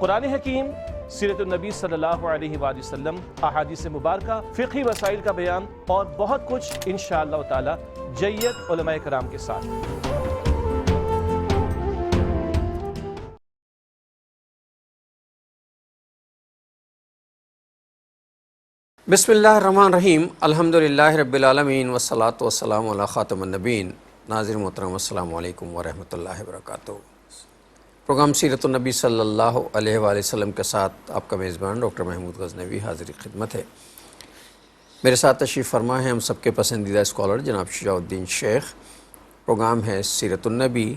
قرآن حکیم، سیرت النبی صلی اللہ علیہ وآلہ وسلم، احادیث مبارکہ، فقہی مسائل کا بیان اور بہت کچھ انشاءاللہ تعالی جید علماء کرام کے ساتھ۔ بسم اللہ الرحمن الرحیم، الحمدللہ رب العالمین والصلاة والسلام علی خاتم النبیین۔ ناظرین محترم، السلام علیکم ورحمۃ اللہ وبرکاتہ۔ پروگرام سیرت النبی صلی اللہ علیہ وآلہ وسلم کے ساتھ آپ کا میزبان ڈاکٹر محمود غزنوی حاضر خدمت ہے۔ میرے ساتھ تشریف فرما ہے ہم سب کے پسندیدہ اسکالر جناب شجاع الدین شیخ۔ پروگرام ہے سیرت النبی،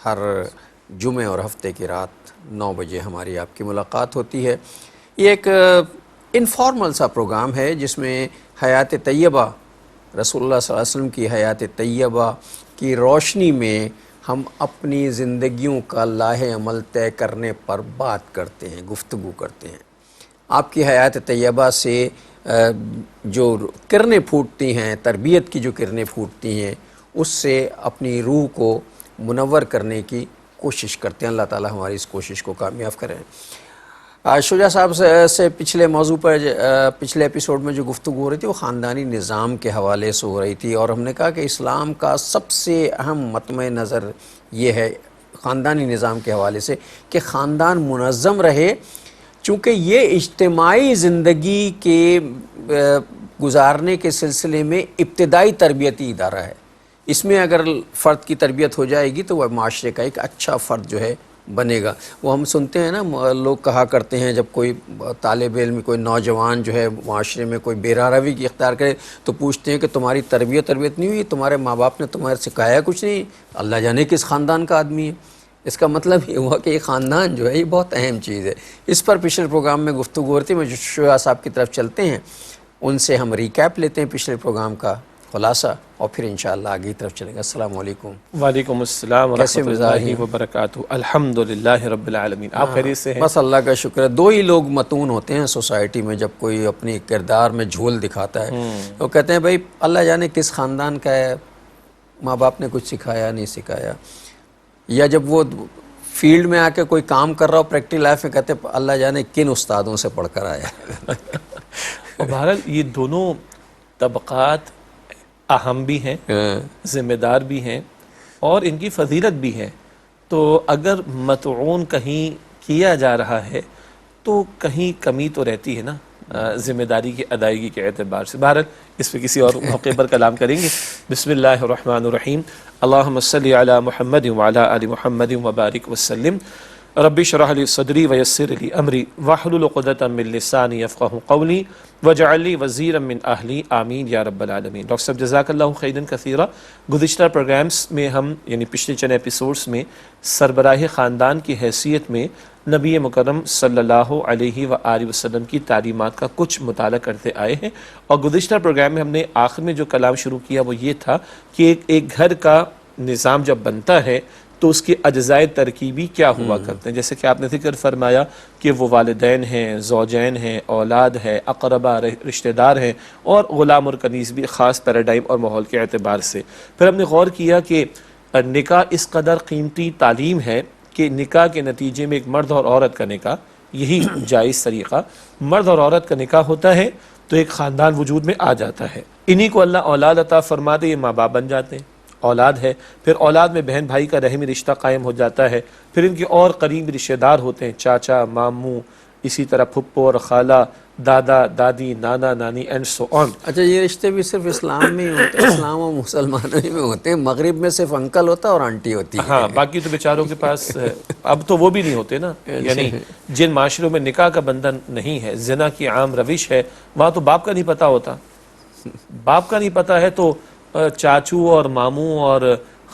ہر جمعے اور ہفتے کی رات 9 بجے ہماری آپ کی ملاقات ہوتی ہے۔ یہ ایک انفارمل سا پروگرام ہے جس میں حیات طیبہ، رسول اللہ صلی اللہ علیہ وسلم کی حیات طیبہ کی روشنی میں ہم اپنی زندگیوں کا لاہ عمل طے کرنے پر بات کرتے ہیں، گفتگو کرتے ہیں۔ آپ کی حیات طیبہ سے جو کرنیں پھوٹتی ہیں، تربیت کی جو کرنیں پھوٹتی ہیں، اس سے اپنی روح کو منور کرنے کی کوشش کرتے ہیں۔ اللہ تعالی ہماری اس کوشش کو کامیاب کریں۔ شجاع صاحب سے پچھلے موضوع پر پچھلے ایپیسوڈ میں جو گفتگو ہو رہی تھی وہ خاندانی نظام کے حوالے سے ہو رہی تھی، اور ہم نے کہا کہ اسلام کا سب سے اہم مطمع نظر یہ ہے خاندانی نظام کے حوالے سے کہ خاندان منظم رہے، چونکہ یہ اجتماعی زندگی کے گزارنے کے سلسلے میں ابتدائی تربیتی ادارہ ہے۔ اس میں اگر فرد کی تربیت ہو جائے گی تو وہ معاشرے کا ایک اچھا فرد جو ہے بنے گا۔ وہ ہم سنتے ہیں نا، لوگ کہا کرتے ہیں جب کوئی طالب علم، کوئی نوجوان جو ہے معاشرے میں کوئی بے روی کی اختیار کرے تو پوچھتے ہیں کہ تمہاری تربیت نہیں ہوئی، تمہارے ماں باپ نے تمہارے سکھایا کچھ نہیں، اللہ جانے کس خاندان کا آدمی ہے۔ اس کا مطلب یہ ہوا کہ یہ خاندان جو ہے یہ بہت اہم چیز ہے۔ اس پر پچھلے پروگرام میں گفتگو ہو رہی تھی۔ میں شجاع صاحب کی طرف چلتے ہیں، ان سے ہم ریکیپ لیتے ہیں پچھلے پروگرام کا خلاصہ، اور پھر انشاءاللہ آگے کی طرف چلیں گے۔ السلام علیکم۔ وعلیکم السلام ورحمۃ اللہ وبرکاتہ۔ الحمدللہ رب العالمین۔ آپ خیریت سے ہیں؟ بس اللہ کا شکر ہے۔ دو ہی لوگ متون ہوتے ہیں سوسائٹی میں جب کوئی اپنی کردار میں جھول دکھاتا ہے، وہ کہتے ہیں بھائی اللہ جانے کس خاندان کا ہے، ماں باپ نے کچھ سکھایا نہیں سکھایا، یا جب وہ فیلڈ میں آ کے کوئی کام کر رہا ہو پریکٹیکل لائف میں، کہتے ہیں اللہ جانے کن استادوں سے پڑھ کر آیا۔ اور بہرحال یہ دونوں طبقات اہم بھی ہیں، ذمہ دار بھی ہیں، اور ان کی فضیلت بھی ہے۔ تو اگر متعون کہیں کیا جا رہا ہے تو کہیں کمی تو رہتی ہے نا ذمہ داری کی ادائیگی کے اعتبار سے۔ بہرحال اس پہ کسی اور موقع پر کلام کریں گے۔ بسم اللہ الرحمن الرحیم، اللہم صلی علی محمد وعلی آل محمد وبارک وسلم۔ رب اشرح لی صدری ویسر لی امری واحلل عقدۃ من لسانی یفقہوا قولی واجعل لی وزیرا من اہلی آمین یا رب العالمین۔ ڈاکٹر صاحب جزاک اللہ خیرا کثیرا۔ گزشتہ پروگرامز میں ہم یعنی پچھلے چند ایپیسوڈز میں سربراہ خاندان کی حیثیت میں نبی مکرم صلی اللہ علیہ وآلہ وسلم کی تعلیمات کا کچھ مطالعہ کرتے آئے ہیں، اور گزشتہ پروگرام میں ہم نے آخر میں جو کلام شروع کیا وہ یہ تھا کہ ایک گھر کا نظام جب بنتا ہے تو اس کے اجزائے ترکیبی کیا ہوا کرتے ہیں، جیسے کہ آپ نے ذکر فرمایا کہ وہ والدین ہیں، زوجین ہیں، اولاد ہے، اقربا رشتہ دار ہیں، اور غلام اور کنیز بھی خاص پیراڈائم اور ماحول کے اعتبار سے۔ پھر ہم نے غور کیا کہ نکاح اس قدر قیمتی تعلیم ہے کہ نکاح کے نتیجے میں ایک مرد اور عورت کا نکاح، یہی جائز طریقہ، مرد اور عورت کا نکاح ہوتا ہے تو ایک خاندان وجود میں آ جاتا ہے، انہی کو اللہ اولاد عطا فرما دے، یہ ماں باپ بن جاتے ہیں، اولاد ہے، پھر اولاد میں بہن بھائی کا رحمی رشتہ قائم ہو جاتا ہے، پھر ان کے اور قریب رشتہ دار ہوتے ہیں، چاچا، ماموں، اسی طرح پھپھو اور خالہ، دادا، دادی، نانا، نانی اینڈ سو آن۔ اچھا، یہ رشتے بھی صرف اسلام میں ہی ہوتے ہیں؟ اسلام و مسلمانوں میں ہوتے ہیں، مغرب میں صرف انکل ہوتا ہے اور آنٹی ہوتی ہے۔ ہاں، باقی تو بیچاروں کے پاس اب تو وہ بھی نہیں ہوتے نا، یعنی جن معاشروں میں نکاح کا بندھن نہیں ہے، زنا کی عام روش ہے، وہاں تو باپ کا نہیں پتہ ہوتا۔ باپ کا نہیں پتہ ہے تو چاچو اور ماموں اور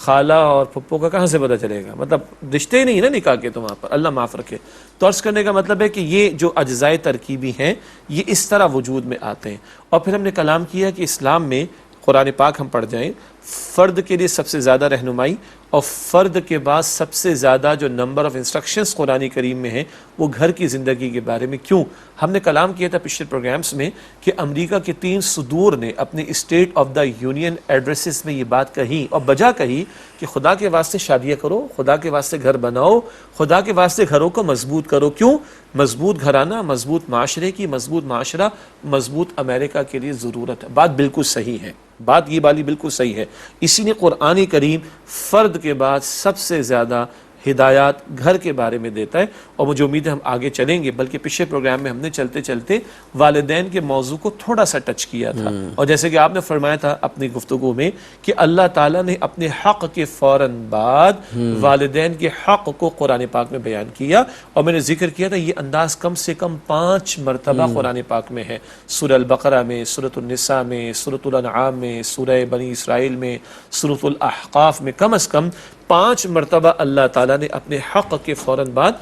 خالہ اور پھپھو کا کہاں سے پتہ چلے گا؟ مطلب رشتے ہی نہیں نا نکاح کے تو وہاں پر، اللہ معاف رکھے۔ تو عرض کرنے کا مطلب ہے کہ یہ جو اجزائے ترکیبی ہیں یہ اس طرح وجود میں آتے ہیں۔ اور پھر ہم نے کلام کیا کہ اسلام میں قرآن پاک ہم پڑھ جائیں، فرد کے لیے سب سے زیادہ رہنمائی اور فرد کے بعد سب سے زیادہ جو نمبر آف انسٹرکشنز قرآن کریم میں ہیں وہ گھر کی زندگی کے بارے میں. کیوں؟ ہم نے کلام کیا تھا پچھلے پروگرامز میں کہ امریکہ کے 3 صدور نے اپنے state of the union addresses میں یہ بات کہی اور بجا کہی کہ خدا کے واسطے شادیاں کرو، خدا کے واسطے گھر بناؤ، خدا کے واسطے گھروں کو مضبوط کرو. کیوں؟ مضبوط گھرانہ، مضبوط معاشرے کی، مضبوط معاشرہ، مضبوط امریکہ کے لیے ضرورت ہے. بات بالکل صحیح ہے، بات یہ والی بالکل صحیح ہے. اسی نے قرآن کریم فرد کے بعد سب سے زیادہ ہدایات گھر کے بارے میں دیتا ہے. اور مجھے امید ہے ہم آگے چلیں گے، بلکہ پچھلے پروگرام میں ہم نے چلتے چلتے والدین کے موضوع کو تھوڑا سا ٹچ کیا تھا. اور جیسے کہ آپ نے فرمایا تھا اپنی گفتگو میں کہ اللہ تعالیٰ نے اپنے حق کے فوراً بعد والدین کے حق کو قرآن پاک میں بیان کیا. اور میں نے ذکر کیا تھا یہ انداز کم سے کم 5 مرتبہ قرآن پاک میں ہے. سورہ البقرہ میں، سورۃ النساء میں، سورۃ الانعام میں، سورہ بنی اسرائیل میں، سورۃ الاحقاف میں کم از کم 5 مرتبہ اللہ تعالیٰ نے اپنے حق کے فوراً بعد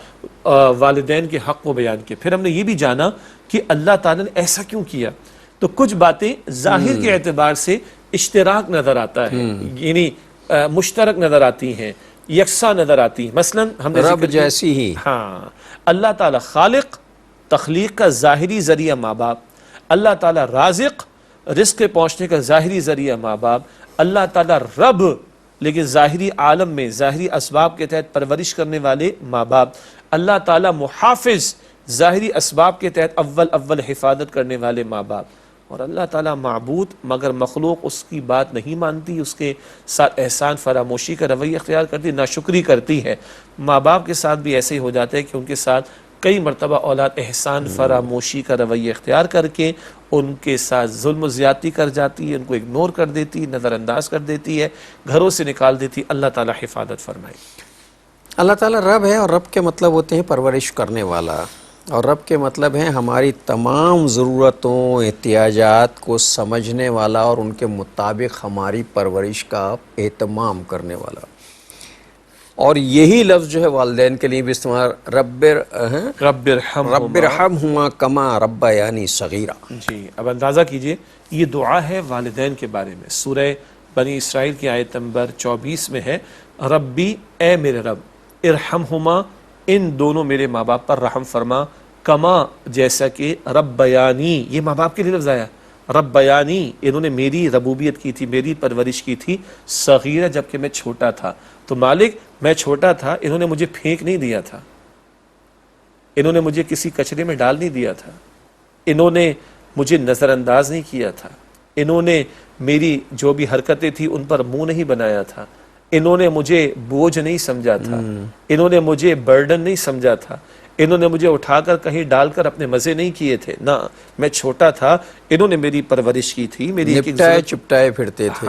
والدین کے حق کو بیان کیا. پھر ہم نے یہ بھی جانا کہ اللہ تعالیٰ نے ایسا کیوں کیا. تو کچھ باتیں ظاہر کے اعتبار سے اشتراک نظر آتا ہے، یعنی مشترک نظر آتی ہیں، یکساں نظر آتی ہیں. مثلا ہم نے رب جیسی ہی، ہاں، اللہ تعالیٰ خالق، تخلیق کا ظاہری ذریعہ ماں باپ. اللہ تعالیٰ رازق، رزق کے پہنچنے کا ظاہری ذریعہ ماں باپ. اللہ تعالیٰ رب، لیکن ظاہری عالم میں ظاہری اسباب کے تحت پرورش کرنے والے ماں باپ. اللہ تعالیٰ محافظ، ظاہری اسباب کے تحت اول حفاظت کرنے والے ماں باپ. اور اللہ تعالیٰ معبود، مگر مخلوق اس کی بات نہیں مانتی، اس کے ساتھ احسان فراموشی کا رویہ اختیار کرتی، ناشکری کرتی ہے. ماں باپ کے ساتھ بھی ایسے ہی ہو جاتا ہے کہ ان کے ساتھ کئی مرتبہ اولاد احسان فراموشی کا رویہ اختیار کر کے ان کے ساتھ ظلم و زیادتی کر جاتی ہے، ان کو اگنور کر دیتی ہے، نظر انداز کر دیتی ہے، گھروں سے نکال دیتی. اللہ تعالیٰ حفاظت فرمائے. اللہ تعالیٰ رب ہے، اور رب کے مطلب ہوتے ہیں پرورش کرنے والا، اور رب کے مطلب ہیں ہماری تمام ضرورتوں، احتیاجات کو سمجھنے والا اور ان کے مطابق ہماری پرورش کا اہتمام کرنے والا. اور یہی لفظ جو ہے والدین کے لیے بھی استعمال، رب ارحمہما کما ربیانی صغیرا. جی اب اندازہ کیجئے یہ دعا ہے والدین کے بارے میں. سورہ بنی اسرائیل کی آیت نمبر 24 میں ہے، ربی، اے میرے رب، ارحمہما، ان دونوں میرے ماں باپ پر رحم فرما، کما، جیسا کہ ربیانی، یہ ماں باپ کے لیے لفظ آیا، ربیانی، انہوں نے میری ربوبیت کی تھی، میری پرورش کی تھی، صغیرہ، جبکہ میں چھوٹا تھا. تو مالک میں چھوٹا تھا، انہوں نے مجھے پھینک نہیں دیا تھا، انہوں نے مجھے کسی کچرے میں ڈال نہیں دیا تھا، انہوں نے مجھے نظر انداز نہیں کیا تھا، انہوں نے میری جو بھی حرکتیں تھیں ان پر منہ نہیں بنایا تھا، انہوں نے مجھے بوجھ نہیں سمجھا تھا، انہوں نے مجھے برڈن نہیں سمجھا تھا، انہوں نے مجھے اٹھا کر کہیں ڈال کر اپنے مزے نہیں کیے تھے. نہ، میں چھوٹا تھا، انہوں نے میری پرورش کی تھی، میری نپٹائے چپٹائے پھرتے تھے.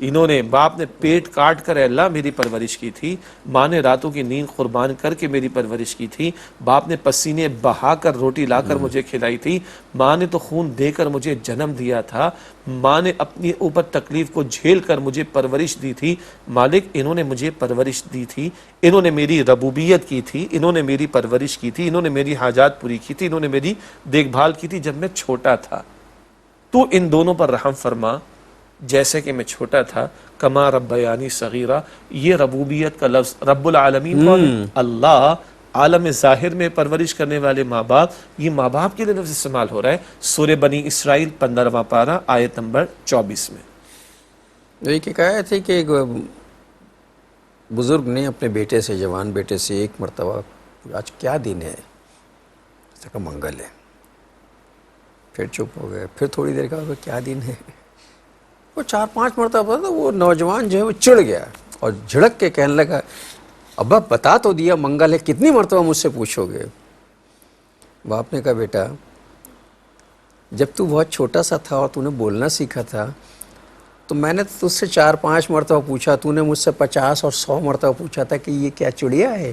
انہوں نے، باپ نے پیٹ کاٹ کر اللہ میری پرورش کی تھی، ماں نے راتوں کی نیند قربان کر کے میری پرورش کی تھی، باپ نے پسینے بہا کر روٹی لا کر مجھے کھلائی تھی، ماں نے تو خون دے کر مجھے جنم دیا تھا، ماں نے اپنی اوپر تکلیف کو جھیل کر مجھے پرورش دی تھی. مالک انہوں نے مجھے پرورش دی تھی، انہوں نے میری ربوبیت کی تھی، انہوں نے میری پرورش کی تھی، انہوں نے میری حاجات پوری کی تھی، انہوں نے میری دیکھ بھال کی تھی جب میں چھوٹا تھا. تو ان دونوں پر رحم فرما جیسے کہ میں چھوٹا تھا، کما ربیانی صغیرہ. یہ ربوبیت کا لفظ، رب العالمین کون ہے؟ اللہ. عالم ظاہر میں پرورش کرنے والے ماں باپ، یہ ماں باپ کے لیے لفظ استعمال ہو رہا ہے. سورہ بنی اسرائیل 15واں پارہ آیت نمبر 24 میں. ایک حکایت ہے کہ ایک بزرگ نے اپنے بیٹے سے، جوان بیٹے سے ایک مرتبہ، آج کیا دن ہے؟ اس نے کہا منگل ہے. پھر چپ ہو گئے. پھر تھوڑی دیر کہا کیا دن ہے؟ وہ 4-5 مرتبہ تھا. وہ نوجوان جو ہے وہ چڑ گیا اور جھڑک کے کہنے لگا، ابا بتا تو دیا منگل ہے، کتنی مرتبہ مجھ سے پوچھو گے؟ باپ نے کہا بیٹا، جب تو بہت چھوٹا سا تھا اور تو نے بولنا سیکھا تھا تو میں نے تجھ سے 4-5 مرتبہ پوچھا، تو نے مجھ سے 50 اور 100 مرتبہ پوچھا تھا کہ یہ کیا چڑیا ہے؟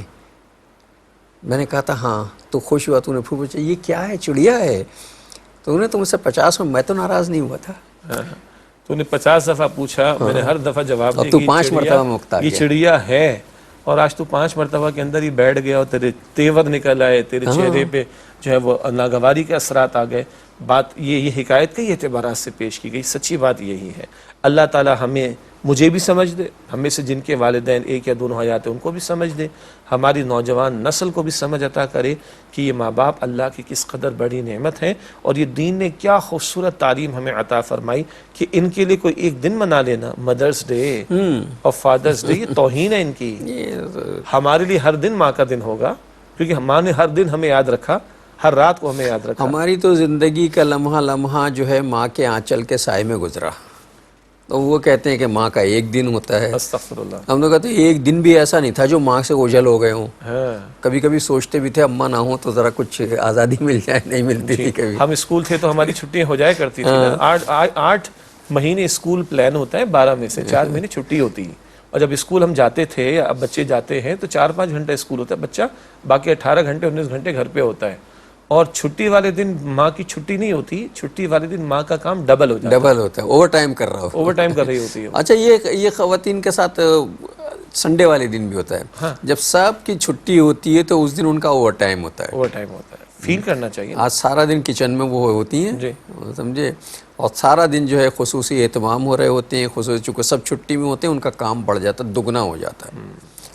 میں نے کہا تھا ہاں. تو خوش ہوا، تو نے پھر پوچھا یہ کیا ہے؟ چڑیا ہے. تو نے تو مجھ سے 50 میں تو ناراض نہیں ہوا تھا. تو نے 50 دفعہ پوچھا، میں نے ہر دفعہ جواب دیا کہ 5 مرتبہ میں اکتا یہ چڑیا ہے. اور آج تو 5 مرتبہ کے اندر ہی بیٹھ گیا اور تیرے تیور نکل آئے، تیرے چہرے پہ جو ہے وہ ناگواری کے اثرات آ گئے. بات یہ حکایت کئی اعتبارات سے پیش کی گئی. سچی بات یہی ہے. اللہ تعالی ہمیں، مجھے بھی سمجھ دے، ہمیں سے جن کے والدین ایک یا دونوں حیات ہیں ان کو بھی سمجھ دے، ہماری نوجوان نسل کو بھی سمجھ عطا کرے کہ یہ ماں باپ اللہ کی کس قدر بڑی نعمت ہے، اور یہ دین نے کیا خوبصورت تعلیم ہمیں عطا فرمائی کہ ان کے لیے کوئی ایک دن منا لینا، مدرس ڈے اور فادرس ڈے، یہ توہین ہے ان کی. ہمارے لیے ہر دن ماں کا دن ہوگا، کیونکہ ماں نے ہر دن ہمیں یاد رکھا، ہر رات کو ہمیں یاد رکھا. ہماری تو زندگی کا لمحہ لمحہ جو ہے ماں کے آنچل کے سائے میں گزرا. تو وہ کہتے ہیں کہ ماں کا ایک دن ہوتا ہے. استغفر اللہ. ہم لوگ کہتے ہیں ایک دن بھی ایسا نہیں تھا جو ماں سے اوجھل ہو گئے ہوں. ہاں کبھی کبھی سوچتے بھی تھے اماں نہ ہوں تو ذرا کچھ آزادی مل جائے، نہیں ملتی تھی کبھی. ہم اسکول تھے تو ہماری چھٹیاں ہو جایا کرتی تھی نا. 8 مہینے اسکول پلان ہوتا ہے، 12 میں سے 4 مہینے چھٹی ہوتی ہے. اور جب اسکول ہم جاتے تھے، اب بچے جاتے ہیں تو 4-5 گھنٹے اسکول ہوتا ہے بچہ، باقی 18 گھنٹے 19 گھنٹے گھر پہ ہوتا ہے. اور چھٹی والے دن ماں کی چھٹی نہیں ہوتی، چھٹی والے دن ماں کا کام ڈبل ہو جاتا ہے. ڈبل ہوتا ہے، اوور ٹائم کر رہا ہو. اوور ٹائم کر رہی ہوتی ہے. اچھا یہ خواتین کے ساتھ سنڈے والے دن بھی ہوتا ہے. جب سب کی چھٹی ہوتی ہے تو اس دن ان کا اوور ٹائم ہوتا ہے. اوور ٹائم ہوتا ہے، فیل کرنا چاہیے. آج سارا دن کچن میں وہ ہوتی ہیں، سمجھے، اور سارا دن جو ہے خصوصی اہتمام ہو رہے ہوتے ہیں. خصوصی چونکہ سب چھٹی میں ہوتے ہیں، ان کا کام بڑھ جاتا ہے، دگنا ہو جاتا ہے.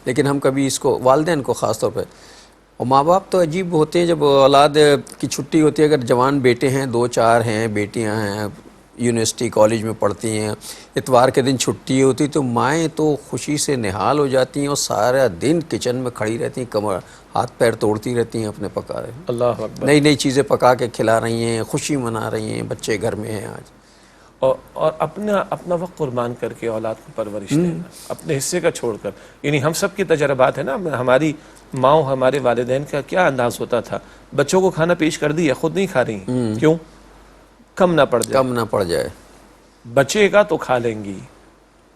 لیکن ہم کبھی اس کو، والدین کو خاص طور پہ، اور ماں باپ تو عجیب ہوتے ہیں جب اولاد کی چھٹی ہوتی ہے. اگر جوان بیٹے ہیں، 2-4 ہیں، بیٹیاں ہیں، یونیورسٹی کالج میں پڑھتی ہیں، اتوار کے دن چھٹی ہوتی تو مائیں تو خوشی سے نہال ہو جاتی ہیں اور سارا دن کچن میں کھڑی رہتی ہیں، کمر ہاتھ پیر توڑتی رہتی ہیں اپنے پکا رہے ہیں. اللہ اکبر. نئی نئی چیزیں پکا کے کھلا رہی ہیں، خوشی منا رہی ہیں، بچے گھر میں ہیں آج. اور اپنا وقت قربان کر کے اولاد کو پرورش دینا، اپنے حصے کا چھوڑ کر. یعنی ہم سب کی تجربات ہیں نا، ہماری ماں، ہمارے والدین کا کیا انداز ہوتا تھا. بچوں کو کھانا پیش کر دیا، خود نہیں کھا رہی، کیوں؟ کم نہ پڑ جائے. کم نہ پڑ جائے. بچے گا تو کھا لیں گی،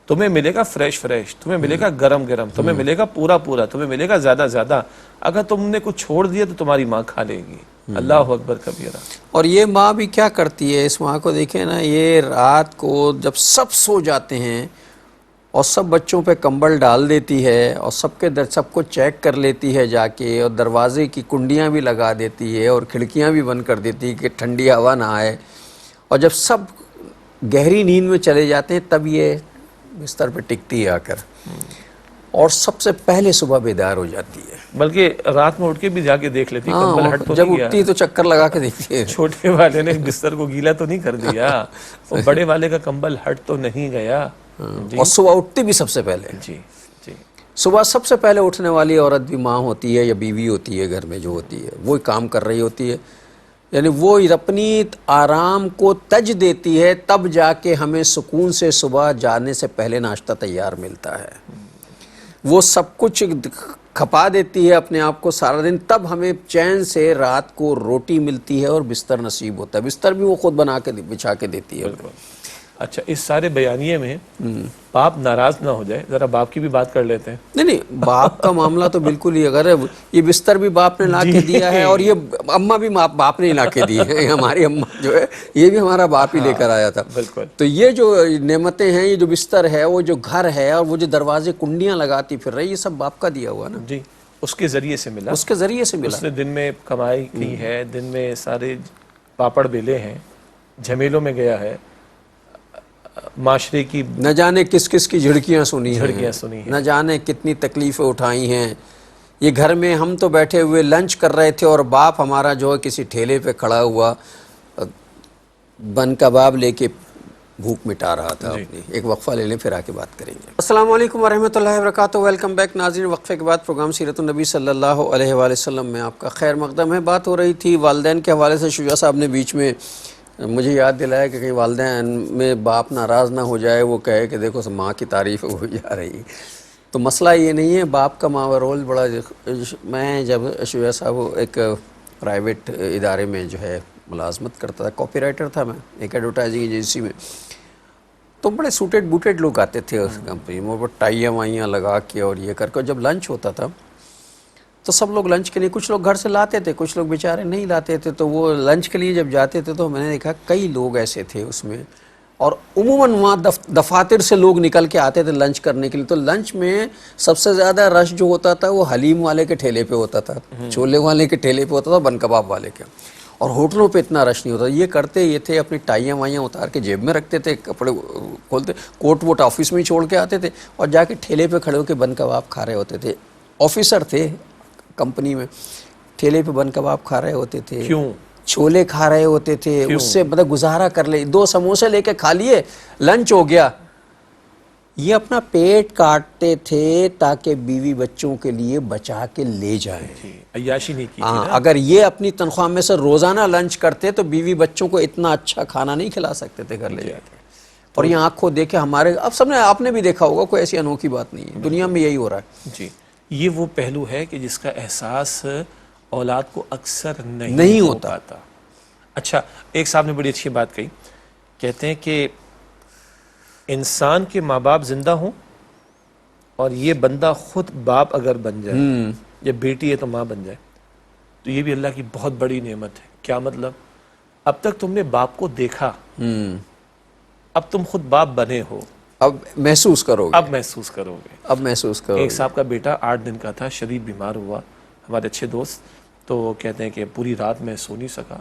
تمہیں ملے گا فریش، تمہیں ملے گا گرم، تمہیں ملے گا پورا، تمہیں ملے گا زیادہ. اگر تم نے کچھ چھوڑ دیا تو تمہاری ماں کھا لے گی. اللہ اکبر کبیرہ. اور یہ ماں بھی کیا کرتی ہے، اس ماں کو دیکھیں نا، یہ رات کو جب سب سو جاتے ہیں اور سب بچوں پہ کمبل ڈال دیتی ہے اور سب کو چیک کر لیتی ہے جا کے، اور دروازے کی کنڈیاں بھی لگا دیتی ہے اور کھڑکیاں بھی بند کر دیتی ہے کہ ٹھنڈی ہوا نہ آئے. اور جب سب گہری نیند میں چلے جاتے ہیں تب یہ بستر پہ ٹکتی ہے آ کر، اور سب سے پہلے صبح بیدار ہو جاتی ہے. بلکہ رات میں اٹھ کے بھی جا کے دیکھ لیتی، کمبل ہٹ تو جب نہیں گیا. اٹھتی تو چکر لگا کے دیکھتی ہے. چھوٹے والے نے بستر کو گیلا تو نہیں کر دیا، اور بڑے والے کا کمبل ہٹ تو نہیں گیا. اور صبح اٹھتی بھی سب سے پہلے. جی. صبح سب سے پہلے اٹھنے والی عورت بھی ماں ہوتی ہے یا بیوی ہوتی ہے، گھر میں جو ہوتی ہے وہ کام کر رہی ہوتی ہے. یعنی وہ اپنی آرام کو تج دیتی ہے، تب جا کے ہمیں سکون سے صبح جانے سے پہلے ناشتہ تیار ملتا ہے. وہ سب کچھ کھپا دیتی ہے اپنے آپ کو سارا دن، تب ہمیں چین سے رات کو روٹی ملتی ہے اور بستر نصیب ہوتا ہے. بستر بھی وہ خود بنا کے بچھا کے دیتی ہے. اچھا، اس سارے بیانیے میں باپ ناراض نہ ہو جائے، ذرا باپ کی بھی بات کر لیتے ہیں. نہیں، باپ کا معاملہ تو بالکل ہی، اگر یہ بستر بھی باپ نے لا کے دیا ہے اور یہ اماں بھی باپ نے لا کے دی ہے. ہماری اماں جو ہے یہ بھی ہمارا باپ ہی لے کر آیا تھا. بالکل. تو یہ جو نعمتیں ہیں، یہ جو بستر ہے، وہ جو گھر ہے، اور وہ جو دروازے کنڈیاں لگاتی پھر رہی، یہ سب باپ کا دیا ہوا نا. جی، اس کے ذریعے سے ملا. اس کے ذریعے سے ملا. اس نے دن میں کمائی کی ہے، دن میں سارے پاپڑ بیلے ہیں، جھمیلوں میں گیا ہے، معاشرے کی نہ جانے کس کس کی جھڑکیاں سنی ہیں، نہ جانے کتنی تکلیفیں اٹھائی ہیں. یہ گھر میں ہم تو بیٹھے ہوئے لنچ کر رہے تھے اور باپ ہمارا جو ہے کسی ٹھیلے پہ کھڑا ہوا بن کباب لے کے بھوک مٹا رہا تھا اپنی. ایک وقفہ لے لیں پھر آ کے بات کریں گے. السلام علیکم ورحمۃ اللہ وبرکاتہ. ویلکم بیک ناظرین. وقفے کے بعد پروگرام سیرت النبی صلی اللہ علیہ وآلہ وسلم میں آپ کا خیر مقدم ہے. بات ہو رہی تھی والدین کے حوالے سے. شجاع صاحب نے بیچ میں مجھے یاد دلایا کہ کہیں والدین میں باپ ناراض نہ ہو جائے، وہ کہے کہ دیکھو ماں کی تعریف ہو جا رہی. تو مسئلہ یہ نہیں ہے، باپ کا ماں رول بڑا. میں جب شجاع صاحب ایک پرائیویٹ ادارے میں جو ہے ملازمت کرتا تھا، کاپی رائٹر تھا میں ایک ایڈورٹائزنگ ایجنسی میں، تو بڑے سوٹیڈ بوٹیڈ لوگ آتے تھے اس کمپنی میں، وہ ٹائیاں وائیاں لگا کے اور یہ کر کے. جب لنچ ہوتا تھا تو سب لوگ لنچ کے لیے، کچھ لوگ گھر سے لاتے تھے، کچھ لوگ بیچارے نہیں لاتے تھے. تو وہ لنچ کے لیے جب جاتے تھے تو میں نے دیکھا کئی لوگ ایسے تھے اس میں اور عموماً وہاں دفاتر سے لوگ نکل کے آتے تھے لنچ کرنے کے لیے، تو لنچ میں سب سے زیادہ رش جو ہوتا تھا وہ حلیم والے کے ٹھیلے پہ ہوتا تھا، چھولے والے کے ٹھیلے پہ ہوتا تھا، بن کباب والے کے، اور ہوٹلوں پہ اتنا رش نہیں ہوتا۔ یہ کرتے یہ تھے اپنی ٹائیاں وائیاں اتار کے جیب میں رکھتے تھے، کپڑے کھولتے، کوٹ ووٹ آفس میں ہی چھوڑ کے آتے تھے اور جا کے ٹھیلے پہ کھڑے ہو کے بن کباب کھا رہے ہوتے تھے۔ آفیسر تھے کمپنی میں، ٹھیلے پہ بن کباب کھا رہے ہوتے تھے، کیوں؟ چھولے کھا رہے ہوتے تھے، اس سے مطلب گزارا کر لے، 2 سموسے لے کے کھا لیے، لنچ ہو گیا۔ یہ اپنا پیٹ کاٹتے تھے تاکہ بیوی بچوں کے لیے بچا کے لے جائیں۔ عیاشی نہیں کی تھی ہاں، نا۔ اگر یہ اپنی تنخواہ میں سے روزانہ لنچ کرتے تو بیوی بچوں کو اتنا اچھا کھانا نہیں کھلا سکتے تھے گھر لے جا کے۔ اور یہ آنکھوں دیکھے ہمارے، اب سب نے، آپ نے بھی دیکھا ہوگا، کوئی ایسی انوکھی بات نہیں ہے، دنیا میں یہی ہو رہا ہے۔ جی، یہ وہ پہلو ہے کہ جس کا احساس اولاد کو اکثر نہیں ہو پاتا۔ اچھا، ایک صاحب نے بڑی اچھی بات کہی، کہتے ہیں کہ انسان کے ماں باپ زندہ ہوں اور یہ بندہ خود باپ اگر بن جائے، یا بیٹی ہے تو ماں بن جائے، تو یہ بھی اللہ کی بہت بڑی نعمت ہے۔ کیا مطلب؟ اب تک تم نے باپ کو دیکھا، اب تم خود باپ بنے ہو، اب محسوس کرو گے، اب محسوس کرو گے۔ اب محسوس کرو ایک گے۔ صاحب کا بیٹا 8 دن کا تھا، شدید بیمار ہوا، ہمارے اچھے دوست، تو وہ کہتے ہیں کہ پوری رات میں سو نہیں سکا،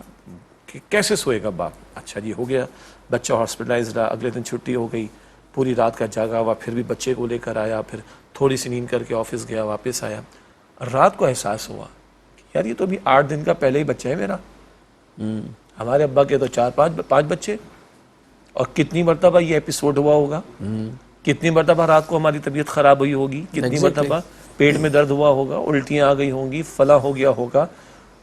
کہ کیسے سوئے گا باپ؟ اچھا جی، ہو گیا، بچہ ہاسپٹلائز رہا، اگلے دن چھٹی ہو گئی، پوری رات کا جاگا ہوا، پھر بھی بچے کو لے کر آیا، پھر تھوڑی سی نیند کر کے آفس گیا، واپس آیا، رات کو احساس ہوا کہ یار یہ تو ابھی 8 دن کا پہلے ہی بچہ ہے میرا۔ ہمارے ابا کے تو 4-5 بچے، اور کتنی مرتبہ یہ ایپیسوڈ ہوا ہوگا، کتنی مرتبہ رات کو ہماری طبیعت خراب ہوئی ہوگی، کتنی مرتبہ پیٹ میں درد ہوا ہوگا، الٹیاں آ گئی ہوں گی، فلاں ہو گیا ہوگا۔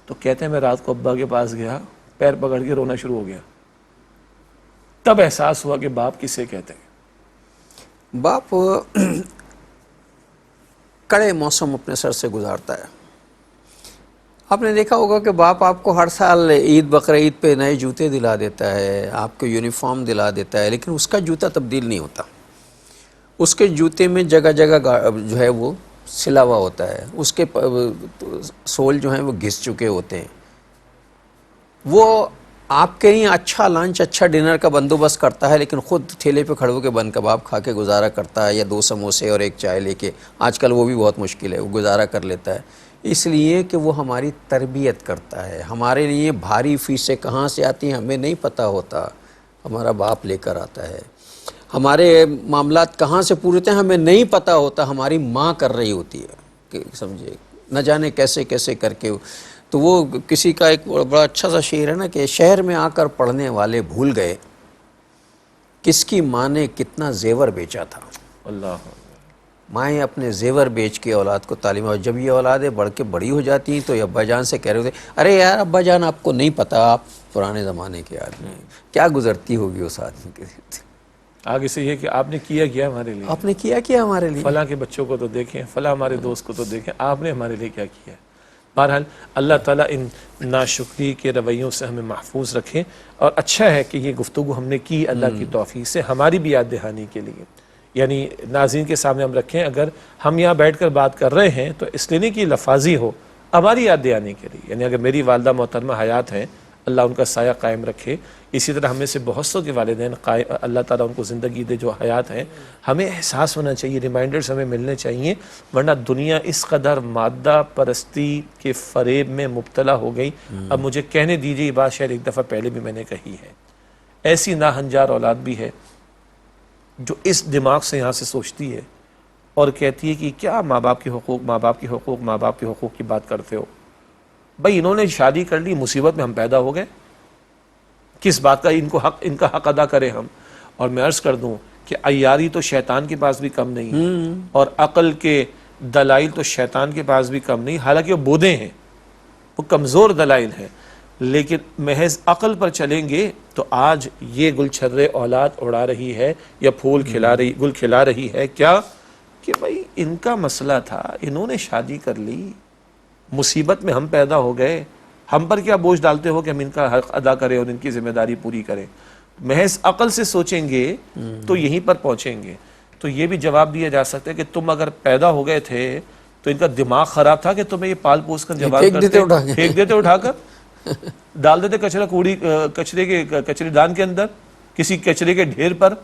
تو کہتے ہیں میں رات کو ابا کے پاس گیا، پیر پکڑ کے رونا شروع ہو گیا، تب احساس ہوا کہ باپ کسے کہتے ہیں۔ باپ کڑے موسم اپنے سر سے گزارتا ہے۔ آپ نے دیکھا ہوگا کہ باپ آپ کو ہر سال عید بقرعید پہ نئے جوتے دلا دیتا ہے، آپ کو یونیفارم دلا دیتا ہے، لیکن اس کا جوتا تبدیل نہیں ہوتا۔ اس کے جوتے میں جگہ جگہ جو ہے وہ سلا ہوا ہوتا ہے، اس کے سول جو ہیں وہ گھس چکے ہوتے ہیں۔ وہ آپ کے لیے اچھا لنچ، اچھا ڈنر کا بندوبست کرتا ہے، لیکن خود ٹھیلے پہ کھڑے ہو کے بن کباب کھا کے گزارا کرتا ہے، یا 2 سموسے اور 1 چائے لے کے۔ آج کل وہ بھی بہت مشکل ہے، وہ گزارا کر لیتا ہے، اس لیے کہ وہ ہماری تربیت کرتا ہے۔ ہمارے لیے بھاری فیسیں کہاں سے آتی ہیں ہمیں نہیں پتہ ہوتا، ہمارا باپ لے کر آتا ہے۔ ہمارے معاملات کہاں سے پورے ہوتے ہیں ہمیں نہیں پتہ ہوتا، ہماری ماں کر رہی ہوتی ہے، کہ سمجھے نہ جانے کیسے کیسے کر کے۔ تو وہ کسی کا ایک بڑا اچھا سا شعر ہے نا، کہ شہر میں آ کر پڑھنے والے بھول گئے کس کی ماں نے کتنا زیور بیچا تھا۔ اللہ، مائیں اپنے زیور بیچ کے اولاد کو تعلیم، اور جب یہ اولادیں بڑھ کے بڑی ہو جاتی ہیں تو یہ ابا جان سے کہہ رہے ہوتے ہیں، ارے یار ابا جان آپ کو نہیں پتہ، آپ پرانے زمانے کے آدمی ہیں۔ کیا گزرتی ہوگی اس آدمی کے دل، آگے سے یہ کہ آپ نے کیا ہمارے لیے، آپ نے کیا ہمارے لیے۔ فلاں کے بچوں کو تو دیکھیں، فلاں ہمارے دوست کو تو دیکھیں، آپ نے ہمارے لیے کیا کیا ہے۔ بہرحال اللہ تعالیٰ ان ناشکری کے رویوں سے ہمیں محفوظ رکھے، اور اچھا ہے کہ یہ گفتگو ہم نے کی اللہ کی توفیق سے، ہماری بھی یاد دہانی کے لیے، یعنی ناظرین کے سامنے ہم رکھیں۔ اگر ہم یہاں بیٹھ کر بات کر رہے ہیں تو اس لیے نہیں کہ لفاظی ہو، ہماری یاد دہانی کے لیے، یعنی اگر میری والدہ محترمہ حیات ہیں، اللہ ان کا سایہ قائم رکھے، اسی طرح ہمیں سے بہت سو کے والدین اللہ تعالیٰ ان کو زندگی دے جو حیات ہیں، ہمیں احساس ہونا چاہیے، ریمائنڈرز ہمیں ملنے چاہیے، ورنہ دنیا اس قدر مادہ پرستی کے فریب میں مبتلا ہو گئی۔ اب مجھے کہنے دیجیے، یہ بات شاید ایک دفعہ پہلے بھی میں نے کہی ہے، ایسی ناہنجار اولاد بھی ہے جو اس دماغ سے یہاں سے سوچتی ہے اور کہتی ہے کہ کیا ماں باپ کے حقوق، ماں باپ کے حقوق، ماں باپ کے حقوق کی بات کرتے ہو؟ بھائی انہوں نے شادی کر لی، مصیبت میں ہم پیدا ہو گئے، کس بات کا ان کا حق ادا کریں ہم؟ اور میں عرض کر دوں کہ عیاری تو شیطان کے پاس بھی کم نہیں، اور عقل کے دلائل تو شیطان کے پاس بھی کم نہیں، حالانکہ وہ بودے ہیں، وہ کمزور دلائل ہیں، لیکن محض عقل پر چلیں گے تو آج یہ گل چھرے اولاد اڑا رہی ہے، یا گل کھلا رہی ہے، کیا کہ بھائی ان کا مسئلہ تھا، انہوں نے شادی کر لی، مصیبت میں ہم پیدا ہو گئے، ہم پر کیا بوجھ ڈالتے ہو کہ ہم ان کا حق ادا کریں اور ان کی ذمہ داری پوری کریں؟ محض عقل سے سوچیں گے تو یہیں پر پہنچیں گے۔ تو یہ بھی جواب دیا جا سکتا ہے کہ تم اگر پیدا ہو گئے تھے تو ان کا دماغ خراب تھا کہ تمہیں یہ پال پوس کر جواب کرتے، پھینک دیتے اٹھا کر، ڈال دیتے کچرے دان کے اندر، کسی کچرے کے ڈھیر پر،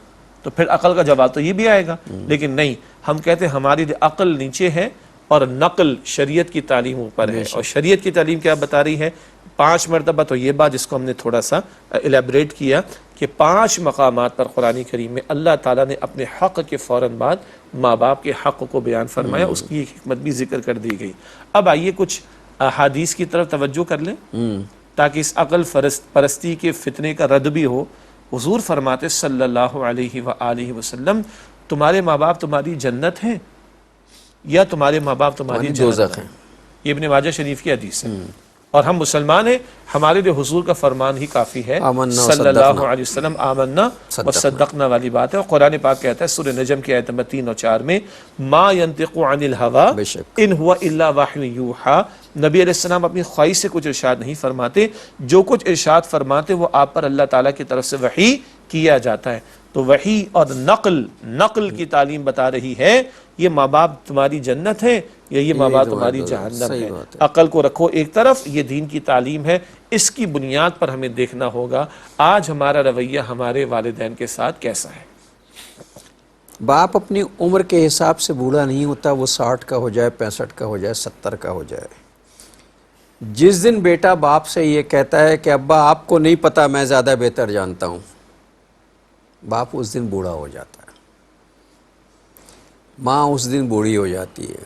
تو پھر عقل کا جواب تو یہ بھی آئے گا. لیکن نہیں، ہم کہتے ہیں ہماری عقل نیچے ہے اور نقل شریعت کی تعلیم اوپر ہے. اور شریعت کی تعلیم کیا بتا رہی ہے؟ 5 مرتبہ تو یہ بات جس کو ہم نے تھوڑا سا الیبریٹ کیا کہ 5 مقامات پر قرآن کریم میں اللہ تعالیٰ نے اپنے حق کے فوراً بعد ماں باپ کے حق کو بیان فرمایا، اس کی ایک حکمت بھی ذکر کر دی گئی. اب آئیے کچھ احادیث کی طرف توجہ کر لیں تاکہ اس عقل پرستی کے فتنے کا رد بھی ہو. حضور فرماتے صلی اللہ علیہ وآلہ وسلم، تمہارے ماں باپ تمہاری جنت ہیں یا تمہارے ماں باپ تمہاری دوزخ ہیں. یہ ابن ماجہ شریف کی حدیث ہے. اور ہم مسلمان ہیں، ہمارے لیے حضور کا فرمان ہی کافی ہے صلی اللہ علیہ وسلم، آمنا و صدقنا والی بات ہے. اور قرآن پاک کہتا ہے سورہ نجم کی آیت نمبر 3 اور 4 میں، ما ینطق عن الہوی ان ہوا الا وحی یوحی، نبی علیہ السلام اپنی خواہش سے کچھ ارشاد نہیں فرماتے، جو کچھ ارشاد فرماتے وہ آپ پر اللہ تعالیٰ کی طرف سے وحی کیا جاتا ہے. تو وحی اور نقل کی تعلیم بتا رہی ہے یہ ماں باپ تمہاری جنت ہے یا یہ ماں باپ تمہاری جہنم ہے. عقل کو رکھو ایک طرف، یہ دین کی تعلیم ہے، اس کی بنیاد پر ہمیں دیکھنا ہوگا آج ہمارا رویہ ہمارے والدین کے ساتھ کیسا ہے. باپ اپنی عمر کے حساب سے بوڑھا نہیں ہوتا، وہ 60 کا ہو جائے، 65 کا ہو جائے، 70 کا ہو جائے. جس دن بیٹا باپ سے یہ کہتا ہے کہ ابا آپ کو نہیں پتا میں زیادہ بہتر جانتا ہوں، باپ اس دن بوڑھا ہو جاتا ہے، ماں اس دن بوڑھی ہو جاتی ہے.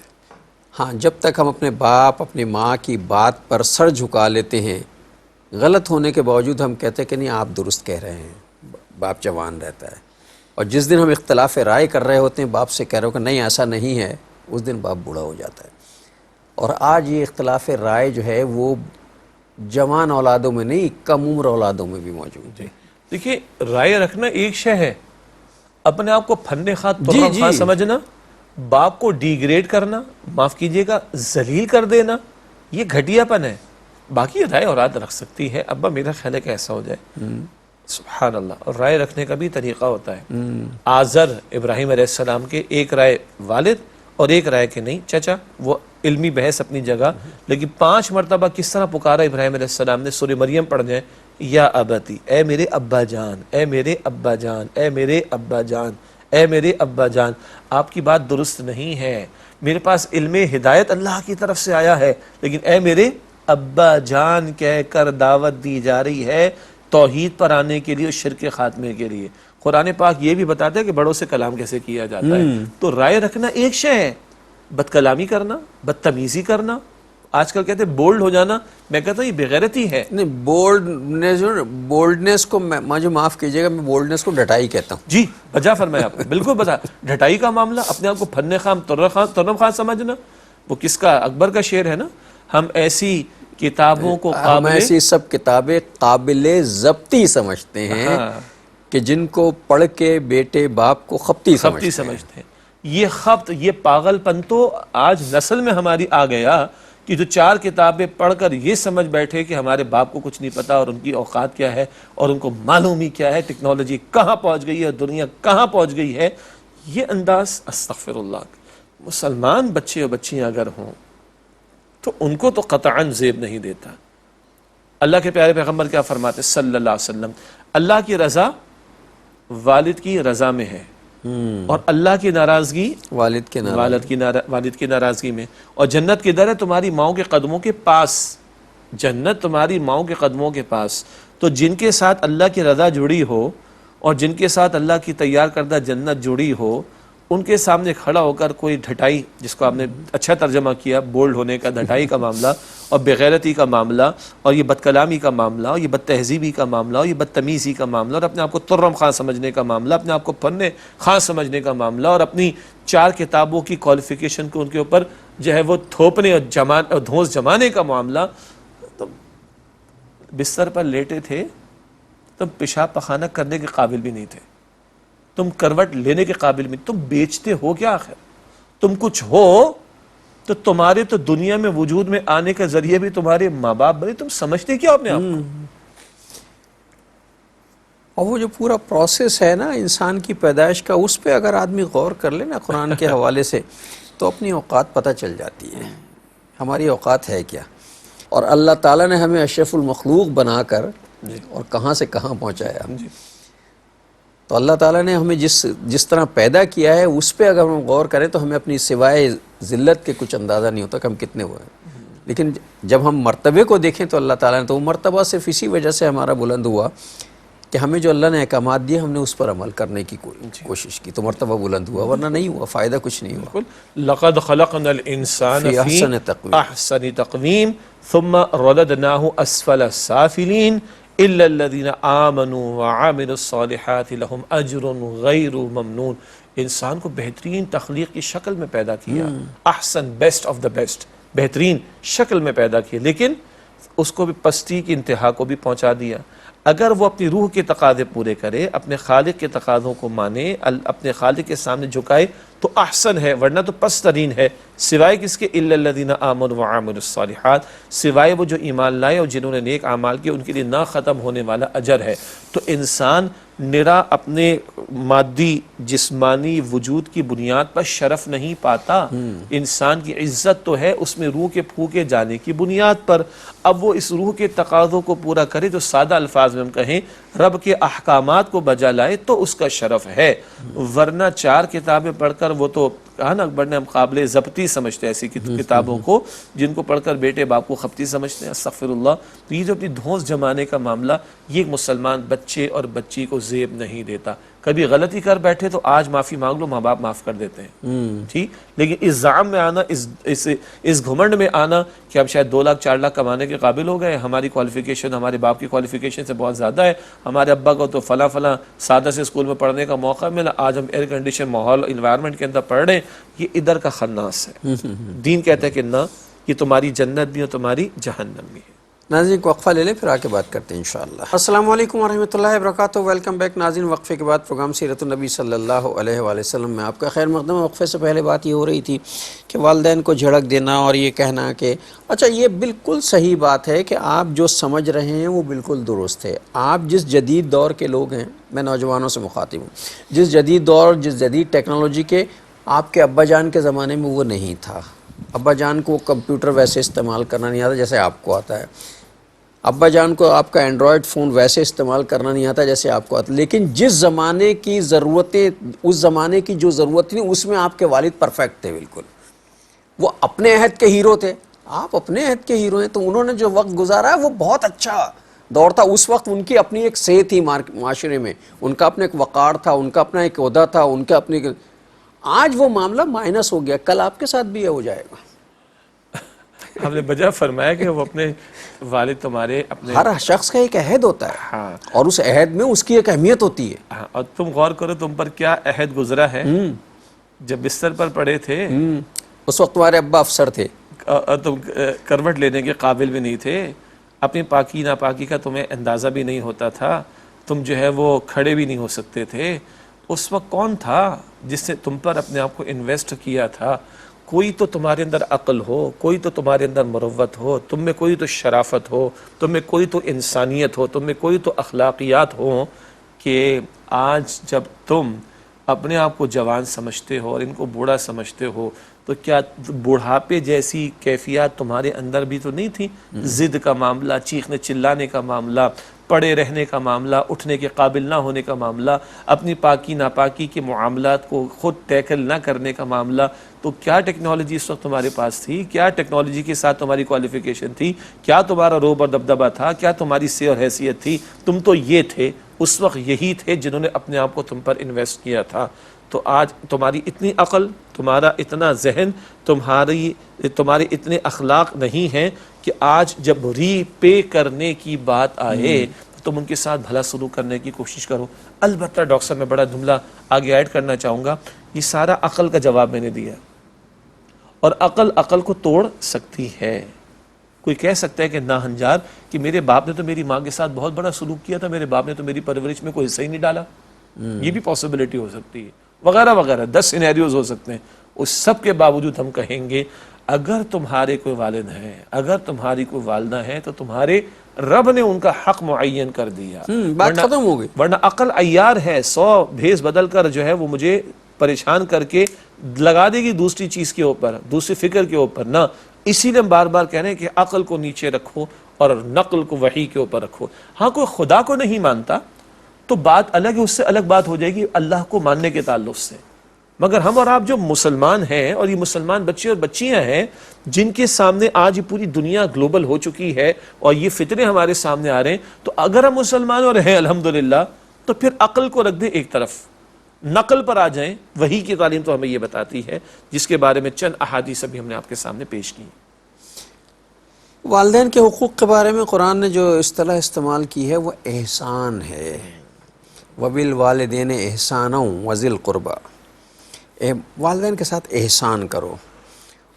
ہاں، جب تک ہم اپنے باپ اپنی ماں کی بات پر سر جھکا لیتے ہیں، غلط ہونے کے باوجود ہم کہتے ہیں کہ نہیں آپ درست کہہ رہے ہیں، باپ جوان رہتا ہے. اور جس دن ہم اختلاف رائے کر رہے ہوتے ہیں، باپ سے کہہ رہے ہو کہ نہیں ایسا نہیں ہے، اس دن باپ بوڑھا ہو جاتا ہے. اور آج یہ اختلاف رائے جو ہے وہ جوان اولادوں میں نہیں، کم عمر اولادوں میں بھی موجود ہے. دیکھیے، رائے رکھنا ایک شے ہے، اپنے آپ کو فن خواہ ترم خواہ سمجھنا، باپ کو ڈیگریڈ کرنا، معاف کیجئے گا ذلیل کر دینا، یہ گھٹیا پن ہے. باقی رائے اولاد رکھ سکتی ہے. ابا میرا خیال ہے کہ ایسا ہو جائے، سبحان اللہ. اور رائے رکھنے کا بھی طریقہ ہوتا ہے. آزر ابراہیم علیہ السلام کے ایک رائے والد اور ایک رائے کے نہیں چچا، وہ علمی بحث اپنی جگہ. لیکن 5 مرتبہ کس طرح پکارا ابراہیم علیہ السلام نے، سورہ مریم پڑھ جائیں، یا ابتی، اے میرے ابا جان، اے میرے ابا جان، اے میرے ابا جان، اے میرے ابا جان. آپ کی بات درست نہیں ہے، میرے پاس علم ہدایت اللہ کی طرف سے آیا ہے، لیکن اے میرے ابا جان کہہ کر دعوت دی جا رہی ہے توحید پر آنے کے لیے، شرک خاتمے کے لیے. قرآن پاک یہ بھی بتاتا ہے کہ بڑوں سے کلام کیسے کیا جاتا ہے. تو رائے رکھنا ایک شے ہے، بد کلامی کرنا، بدتمیزی کرنا، آج کل کہتے ہیں بولڈ ہو جانا، میں کہتا ہوں یہ بغیرتی ہے. نہیں، بولڈنس کو مجھے معاف کیجیے گا، میں بولڈنس کو ڈٹائی کہتا ہوں. جی بجا فرمایا آپ نے، بالکل بجا. ڈھٹائی کا معاملہ، اپنے آپ کو فن خام ترم خان سمجھنا، وہ کس کا، اکبر کا شعر ہے نا، ہم ایسی کتابوں کو ہم ایسی سب کتابیں قابل ضبطی سمجھتے ہیں کہ جن کو پڑھ کے بیٹے باپ کو خپتی سمجھتے ہیں. یہ خبط، یہ پاگل پن تو آج نسل میں ہماری آ گیا کہ جو 4 کتابیں پڑھ کر یہ سمجھ بیٹھے کہ ہمارے باپ کو کچھ نہیں پتا اور ان کی اوقات کیا ہے اور ان کو معلوم ہی کیا ہے، ٹیکنالوجی کہاں پہنچ گئی ہے، دنیا کہاں پہنچ گئی ہے. یہ انداز استغفر اللہ. مسلمان بچے اور بچیاں اگر ہوں تو ان کو تو قطعاً زیب نہیں دیتا. اللہ کے پیارے پیغمبر کیا فرماتے صلی اللہ علیہ وسلم، اللہ کی رضا والد کی رضا میں ہے اور اللہ کی ناراضگی والد کی ناراضگی میں. اور جنت کدھر ہے؟ تمہاری ماؤں کے قدموں کے پاس. جنت تمہاری ماؤں کے قدموں کے پاس. تو جن کے ساتھ اللہ کی رضا جڑی ہو اور جن کے ساتھ اللہ کی تیار کردہ جنت جڑی ہو، ان کے سامنے کھڑا ہو کر کوئی ڈھٹائی، جس کو آپ نے اچھا ترجمہ کیا بولڈ ہونے کا، ڈھٹائی کا معاملہ اور بغیرتی کا معاملہ اور یہ بد کلامی کا معاملہ اور یہ بد تہذیبی کا معاملہ اور یہ بدتمیزی کا معاملہ اور اپنے آپ کو ترم خان سمجھنے کا معاملہ، اپنے آپ کو فن خان سمجھنے کا معاملہ اور اپنی 4 کتابوں کی کوالیفیکیشن کو ان کے اوپر جو ہے وہ تھوپنے اور دھونس جمانے کا معاملہ. تو بستر پر لیٹے تھے، تم پیشاب پخانہ کرنے کے قابل بھی نہیں تھے، تم کروٹ لینے کے قابل بھی، تم بیچتے ہو کیا آخر؟ تم کچھ ہو تو تمہارے تو دنیا میں وجود میں آنے کا ذریعہ بھی تمہارے ماں باپ بنے. تم سمجھتے کیا اپنے آپ کو؟ اور وہ جو پورا پروسیس ہے نا انسان کی پیدائش کا، اس پہ اگر آدمی غور کر لے نا قرآن کے حوالے سے، تو اپنی اوقات پتہ چل جاتی ہے ہماری اوقات ہے کیا. اور اللہ تعالیٰ نے ہمیں اشرف المخلوق بنا کر اور کہاں سے کہاں پہنچایا. تو اللہ تعالیٰ نے ہمیں جس طرح پیدا کیا ہے اس پہ اگر ہم غور کریں تو ہمیں اپنی سوائے ذلت کے کچھ اندازہ نہیں ہوتا کہ ہم کتنے ہوئے ہیں. لیکن جب ہم مرتبے کو دیکھیں تو اللہ تعالیٰ نے تو وہ مرتبہ صرف اسی وجہ سے ہمارا بلند ہوا کہ ہمیں جو اللہ نے احکامات دیے ہم نے اس پر عمل کرنے کی کوشش کی تو مرتبہ بلند ہوا, ورنہ نہیں ہوا, فائدہ کچھ نہیں ہوا. لقد خلقنا الانسان فی فی احسن تقویم. احسن تقویم ثم رددناه اسفل السافلین الا الذین آمنوا وعملوا الصالحات لهم اجر غیر ممنون. انسان کو بہترین تخلیق کی شکل میں پیدا کیا, احسن, بیسٹ آف دا بیسٹ, بہترین شکل میں پیدا کیا, لیکن اس کو بھی پستی کی انتہا کو بھی پہنچا دیا. اگر وہ اپنی روح کے تقاضے پورے کرے, اپنے خالق کے تقاضوں کو مانے, اپنے خالق کے سامنے جھکائے تو احسن ہے, ورنہ تو پست ترین ہے. سوائے کس کے؟ الا الذین آمنوا وعملوا الصالحات, سوائے وہ جو ایمان لائے اور جنہوں نے نیک اعمال کیے, ان کے لیے نہ ختم ہونے والا اجر ہے. تو انسان نرا اپنے مادی جسمانی وجود کی بنیاد پر شرف نہیں پاتا. انسان کی عزت تو ہے اس میں روح کے پھونکے جانے کی بنیاد پر. اب وہ اس روح کے تقاضوں کو پورا کرے, جو سادہ الفاظ میں ہم کہیں رب کے احکامات کو بجا لائے تو اس کا شرف ہے. ورنہ 4 کتابیں پڑھ کر وہ تو کہا نا اکبر نے ہم قابل ضبطی سمجھتے ہیں ایسی کتابوں کو جن کو پڑھ کر بیٹے باپ کو خپتی سمجھتے ہیں. استغفر اللہ. تو یہ جو اپنی دھونس جمانے کا معاملہ, یہ ایک مسلمان بچے اور بچی کو زیب نہیں دیتا. کبھی غلطی کر بیٹھے تو آج معافی مانگ لو, ماں باپ معاف کر دیتے ہیں, ٹھیک, لیکن اس زعم میں آنا, اس گھمنڈ میں آنا کہ ہم شاید 2 لاکھ 4 لاکھ کمانے کے قابل ہو گئے, ہماری کوالیفیکیشن ہمارے باپ کی کوالیفیکیشن سے بہت زیادہ ہے, ہمارے ابا کو تو فلاں سادہ سے اسکول میں پڑھنے کا موقع ملا, آج ہم ایئر کنڈیشن ماحول انوائرمنٹ کے اندر پڑھ رہے ہیں, یہ ادھر کا خناس ہے. دین کہتا ہے کہ نہ, یہ تمہاری جنت بھی اور تمہاری جہنم بھی ہے. ناظرین کو وقفہ لے لیں, پھر آگے بات کرتے ہیں انشاءاللہ. السلام علیکم ورحمۃ اللہ وبرکاتہ. ویلکم بیک ناظرین. وقفے کے بعد پروگرام سیرت النبی صلی اللہ علیہ وآلہ وسلم میں آپ کا خیر مقدم ہے. وقفے سے پہلے بات یہ ہو رہی تھی کہ والدین کو جھڑک دینا اور یہ کہنا کہ اچھا, یہ بالکل صحیح بات ہے کہ آپ جو سمجھ رہے ہیں وہ بالکل درست ہے. آپ جس جدید دور کے لوگ ہیں, میں نوجوانوں سے مخاطب ہوں, جس جدید دور, جس جدید ٹیکنالوجی کے, آپ کے ابا جان کے زمانے میں وہ نہیں تھا. ابا جان کو کمپیوٹر ویسے استعمال کرنا نہیں آتا جیسے آپ کو آتا ہے. ابا جان کو آپ کا اینڈرائڈ فون ویسے استعمال کرنا نہیں آتا جیسے آپ کو آتا. لیکن جس زمانے کی ضرورتیں, اس زمانے کی جو ضرورت تھی اس میں آپ کے والد پرفیکٹ تھے بالکل. وہ اپنے عہد کے ہیرو تھے, آپ اپنے عہد کے ہیرو ہیں. تو انہوں نے جو وقت گزارا ہے وہ بہت اچھا دور تھا. اس وقت ان کی اپنی ایک صحت تھی معاشرے میں, ان کا اپنا ایک وقار تھا, ان کا اپنا ایک عہدہ تھا, ان کا اپنی. آج وہ معاملہ مائنس ہو گیا, کل آپ کے ساتھ بھی یہ ہو جائے گا. ہم نے بجا فرمایا کہ وہ اپنے والد تمہارے اپنے, ہر شخص کا ایک عہد ہوتا ہے, ہاں, اور اس عہد میں اس کی ایک اہمیت ہوتی ہے. ہاں, اور تم غور کرو تم پر کیا عہد گزرا ہے. جب بستر پر پڑے تھے اس وقت تمہارے ابا افسر تھے, اور تم کروٹ لینے کے قابل بھی نہیں تھے, اپنی پاکی ناپاکی کا تمہیں اندازہ بھی نہیں ہوتا تھا, تم جو ہے وہ کھڑے بھی نہیں ہو سکتے تھے. اس وقت کون تھا جس نے تم پر اپنے آپ کو انویسٹ کیا تھا؟ کوئی تو تمہارے اندر عقل ہو, کوئی تو تمہارے اندر مروت ہو, تم میں کوئی تو شرافت ہو, تم میں کوئی تو انسانیت ہو, تم میں کوئی تو اخلاقیات ہو کہ آج جب تم اپنے آپ کو جوان سمجھتے ہو اور ان کو بوڑھا سمجھتے ہو تو کیا بڑھاپے جیسی کیفیات تمہارے اندر بھی تو نہیں تھی؟ ضد کا معاملہ, چیخنے چلانے کا معاملہ, پڑے رہنے کا معاملہ, اٹھنے کے قابل نہ ہونے کا معاملہ, اپنی پاکی ناپاکی کے معاملات کو خود ٹیکل نہ کرنے کا معاملہ. تو کیا ٹیکنالوجی اس وقت تمہارے پاس تھی؟ کیا ٹیکنالوجی کے ساتھ تمہاری کوالیفیکیشن تھی؟ کیا تمہارا روب اور دبدبہ تھا؟ کیا تمہاری سے اور حیثیت تھی؟ تم تو یہ تھے, اس وقت یہی تھے جنہوں نے اپنے آپ کو تم پر انویسٹ کیا تھا. تو آج تمہاری اتنی عقل, تمہارا اتنا ذہن, تمہارے اتنے اخلاق نہیں ہیں کہ آج جب ری پے کرنے کی بات آئے تو تم ان کے ساتھ بھلا سلوک کرنے کی کوشش کرو. البتہ ڈاکٹر صاحب میں بڑا جملہ آگے ایڈ کرنا چاہوں گا, یہ سارا عقل کا جواب میں نے دیا, اور عقل کو توڑ سکتی ہے. کوئی کہہ سکتا ہے کہ نا ہنجار کہ میرے باپ نے تو میری ماں کے ساتھ بہت بڑا سلوک کیا تھا, میرے باپ نے تو میری پرورش میں کوئی حصہ ہی نہیں ڈالا. یہ بھی پاسبلٹی ہو سکتی ہے, وغیرہ وغیرہ 10 سینیریوز ہو سکتے ہیں. اس سب کے باوجود ہم کہیں گے اگر تمہارے کوئی والد ہیں, اگر تمہاری کوئی والدہ ہے تو تمہارے رب نے ان کا حق معین کر دیا. بات ختم ہو گئی. ورنہ عقل عیار ہے, 100 بھیس بدل کر جو ہے وہ مجھے پریشان کر کے لگا دے گی دوسری چیز کے اوپر, دوسری فکر کے اوپر. نہ, اسی لیے ہم بار بار کہہ رہے ہیں کہ عقل کو نیچے رکھو اور نقل کو وحی کے اوپر رکھو. ہاں, کوئی خدا کو نہیں مانتا تو بات الگ ہے، اس سے الگ بات ہو جائے گی اللہ کو ماننے کے تعلق سے. مگر ہم اور آپ جو مسلمان ہیں، اور یہ مسلمان بچے اور بچیاں ہیں جن کے سامنے آج یہ پوری دنیا گلوبل ہو چکی ہے اور یہ فتنے ہمارے سامنے آ رہے ہیں، تو اگر ہم مسلمان اور ہیں الحمدللہ، تو پھر عقل کو رکھ دیں ایک طرف، نقل پر آ جائیں. وحی کی تعلیم تو ہمیں یہ بتاتی ہے، جس کے بارے میں چند احادیث ابھی ہم نے آپ کے سامنے پیش کی. والدین کے حقوق کے بارے میں قرآن نے جو اصطلاح استعمال کی ہے وہ احسان ہے. وَبِالْوَالِدَيْنِ إِحْسَانًا وَذِي الْقُرْبَى، والدین کے ساتھ احسان کرو،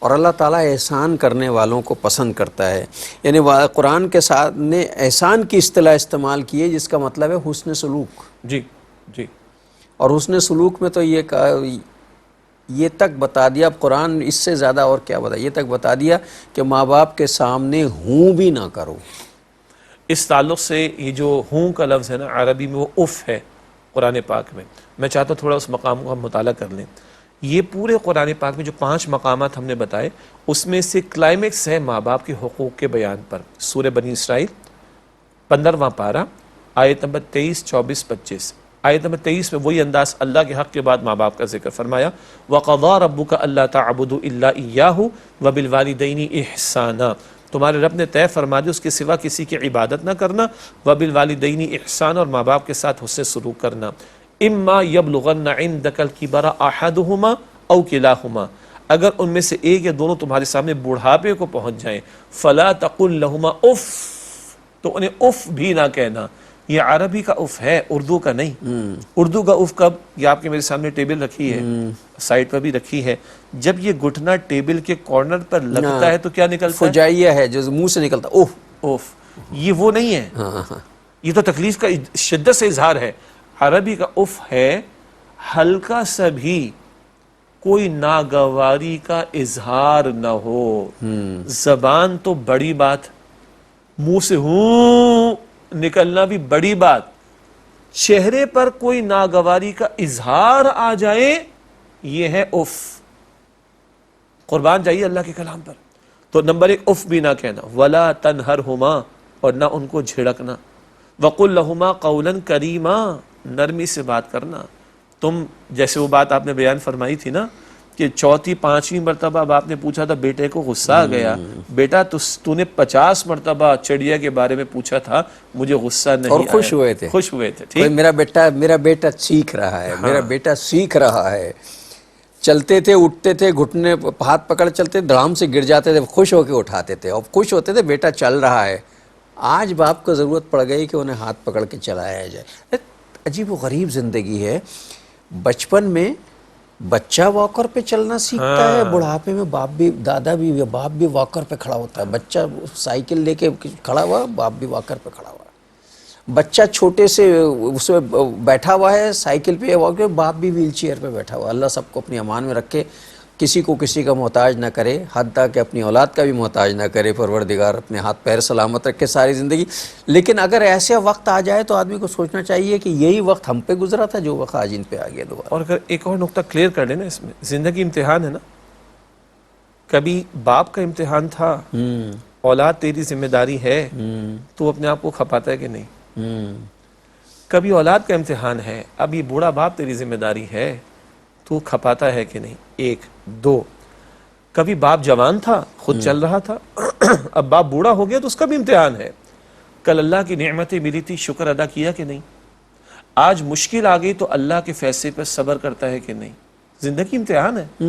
اور اللہ تعالیٰ احسان کرنے والوں کو پسند کرتا ہے. یعنی قرآن کے ساتھ نے احسان کی اصطلاح استعمال کی ہے، جس کا مطلب ہے حسن سلوک. جی جی. اور حسن سلوک میں تو یہ تک بتا دیا، اب قرآن اس سے زیادہ اور کیا بتا، یہ تک بتا دیا کہ ماں باپ کے سامنے ہوں بھی نہ کرو. اس تعلق سے یہ جو ہوں کا لفظ ہے نا عربی میں، وہ اف ہے قرآن پاک میں. میں چاہتا ہوں تھوڑا اس مقام کو ہم مطالعہ کر لیں. یہ پورے قرآن پاک میں جو 5 مقامات ہم نے بتائے، اس میں سے کلائمیکس ہے ماں باپ کے حقوق کے بیان پر. سورہ بنی اسرائیل 15واں پارہ، آیت نمبر 23، 24، 25. آیت نمبر 23 میں وہی انداز، اللہ کے حق کے بعد ماں باپ کا ذکر فرمایا. وَقَضَىٰ رَبُّكَ أَلَّا تَعْبُدُوا إِلَّا إِيَّاهُ وَبِالْوَالِدَيْنِ إِحْسَانًا، تمہارے رب نے طے فرما دیا اس کے سوا کسی کی عبادت نہ کرنا. وَبِالْوَالِدَيْنِ إِحْسَانًا، اور ماں باپ کے ساتھ حسن سلوک کرنا. اِمَّا يَبْلُغَنَّ عِنْدَكَ الْكِبَرَ أَحَدُهُمَا أَوْ كِلَاهُمَا، اگر ان میں سے ایک یا دونوں تمہارے سامنے بڑھاپے کو پہنچ جائیں، فَلَا تَقُلْ لَهُمَا اُف، تو انہیں اف بھی نہ کہنا. یہ عربی کا اف ہے، اردو کا نہیں. اردو کا اف کب؟ یہ آپ کے میرے سامنے ٹیبل رکھی ہے، سائٹ پر بھی رکھی ہے. جب یہ گھٹنا ٹیبل کے کارنر پر لگتا ہے تو کیا نکلتا ہے؟ فجائیہ ہے جو منہ سے نکلتا. اوف اوف. یہ وہ نہیں ہے، یہ تو تکلیف کا شدت سے اظہار ہے. عربی کا اف ہے ہلکا سا بھی کوئی ناگواری کا اظہار نہ ہو. زبان تو بڑی بات، منہ سے ہوں نکلنا بھی بڑی بات، چہرے پر کوئی ناگواری کا اظہار آ جائے، یہ ہے اف. قربان جائیے اللہ کے کلام پر. تو نمبر 1 اف بھی نہ کہنا. ولا تنہرہما، اور نہ ان کو جھڑکنا. وقل لہما قولا کریما، نرمی سے بات کرنا. تم جیسے وہ بات آپ نے بیان فرمائی تھی نا کہ 4تھی 5ویں مرتبہ اب آپ نے پوچھا تھا، بیٹے کو غصہ آ گیا، بیٹا تو نے 50 مرتبہ چڑیا کے بارے میں پوچھا تھا، مجھے غصہ نہیں آیا. اور خوش ہوئے تھے، خوش ہوئے تھے. ٹھیک، میرا بیٹا سیکھ رہا ہے، میرا بیٹا سیکھ رہا ہے. چلتے تھے، اٹھتے تھے، گھٹنے ہاتھ پکڑ چلتے، دھڑام سے گر جاتے تھے، خوش ہو کے اٹھاتے تھے، اور خوش ہوتے تھے بیٹا چل رہا ہے. آج باپ کو ضرورت پڑ گئی کہ انہیں ہاتھ پکڑ کے چلایا جائے. عجیب و غریب زندگی ہے. بچپن میں بچہ واکر پہ چلنا سیکھتا ہے، بڑھاپے میں باپ بھی، دادا بھی یا باپ بھی واکر پہ کھڑا ہوتا ہے. بچہ سائیکل لے کے کھڑا ہوا، باپ بھی واکر پہ کھڑا ہوا. بچہ چھوٹے سے اس میں بیٹھا ہوا ہے سائیکل پہ، واکر، باپ بھی ویل چیئر پہ بیٹھا ہوا. اللہ سب کو اپنی امان میں رکھے، کسی کو کسی کا محتاج نہ کرے، حتیٰ کہ اپنی اولاد کا بھی محتاج نہ کرے. پروردگار اپنے ہاتھ پیر سلامت رکھے ساری زندگی. لیکن اگر ایسے وقت آ جائے تو آدمی کو سوچنا چاہیے کہ یہی وقت ہم پہ گزرا تھا جو وقت آج ان پہ آ گیا دوبارہ. اور اگر ایک اور نقطہ کلیئر کر لینا، اس میں زندگی امتحان ہے نا. کبھی باپ کا امتحان تھا، اولاد تیری ذمہ داری ہے، تو اپنے آپ کو کھپاتا ہے کہ نہیں. کبھی اولاد کا امتحان ہے، اب یہ بوڑھا باپ تیری ذمہ داری ہے، تو کھپاتا ہے کہ نہیں. 1 2 کبھی باپ جوان تھا، خود چل رہا تھا، اب باپ بوڑھا ہو گیا تو اس کا بھی امتحان ہے. کل اللہ کی نعمتیں ملی تھی، شکر ادا کیا کہ نہیں. آج مشکل آ گئی تو اللہ کے فیصلے پر صبر کرتا ہے کہ نہیں. زندگی امتحان ہے،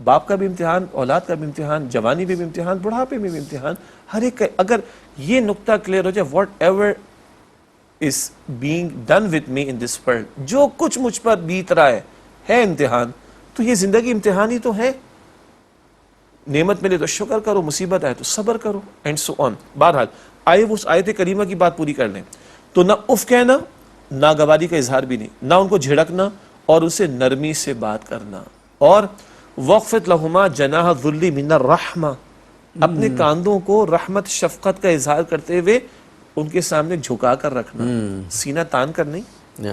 باپ کا بھی امتحان، اولاد کا بھی امتحان، جوانی میں بھی امتحان، بڑھاپے میں بھی امتحان. ہر ایک اگر یہ نقطہ کلیئر ہو جائے، what ever is being done with me in this world، جو کچھ مجھ پر بیت رہا ہے امتحان. تو یہ زندگی امتحان ہی تو ہے. نعمت ملے تو شکر کرو، مصیبت آئے تو صبر کرو، اینڈ سو آن. بہرحال آئے وہ اس آیت کریمہ کی بات پوری کر لیں. تو نہ اف کہنا، ناگواری کا اظہار بھی نہیں، نہ ان کو جھڑکنا، اور اسے نرمی سے بات کرنا. اور وقفت لہما جناح الذل من الرحمہ، اپنے کاندھوں کو رحمت شفقت کا اظہار کرتے ہوئے ان کے سامنے جھکا کر رکھنا، سینہ تان کر نہیں،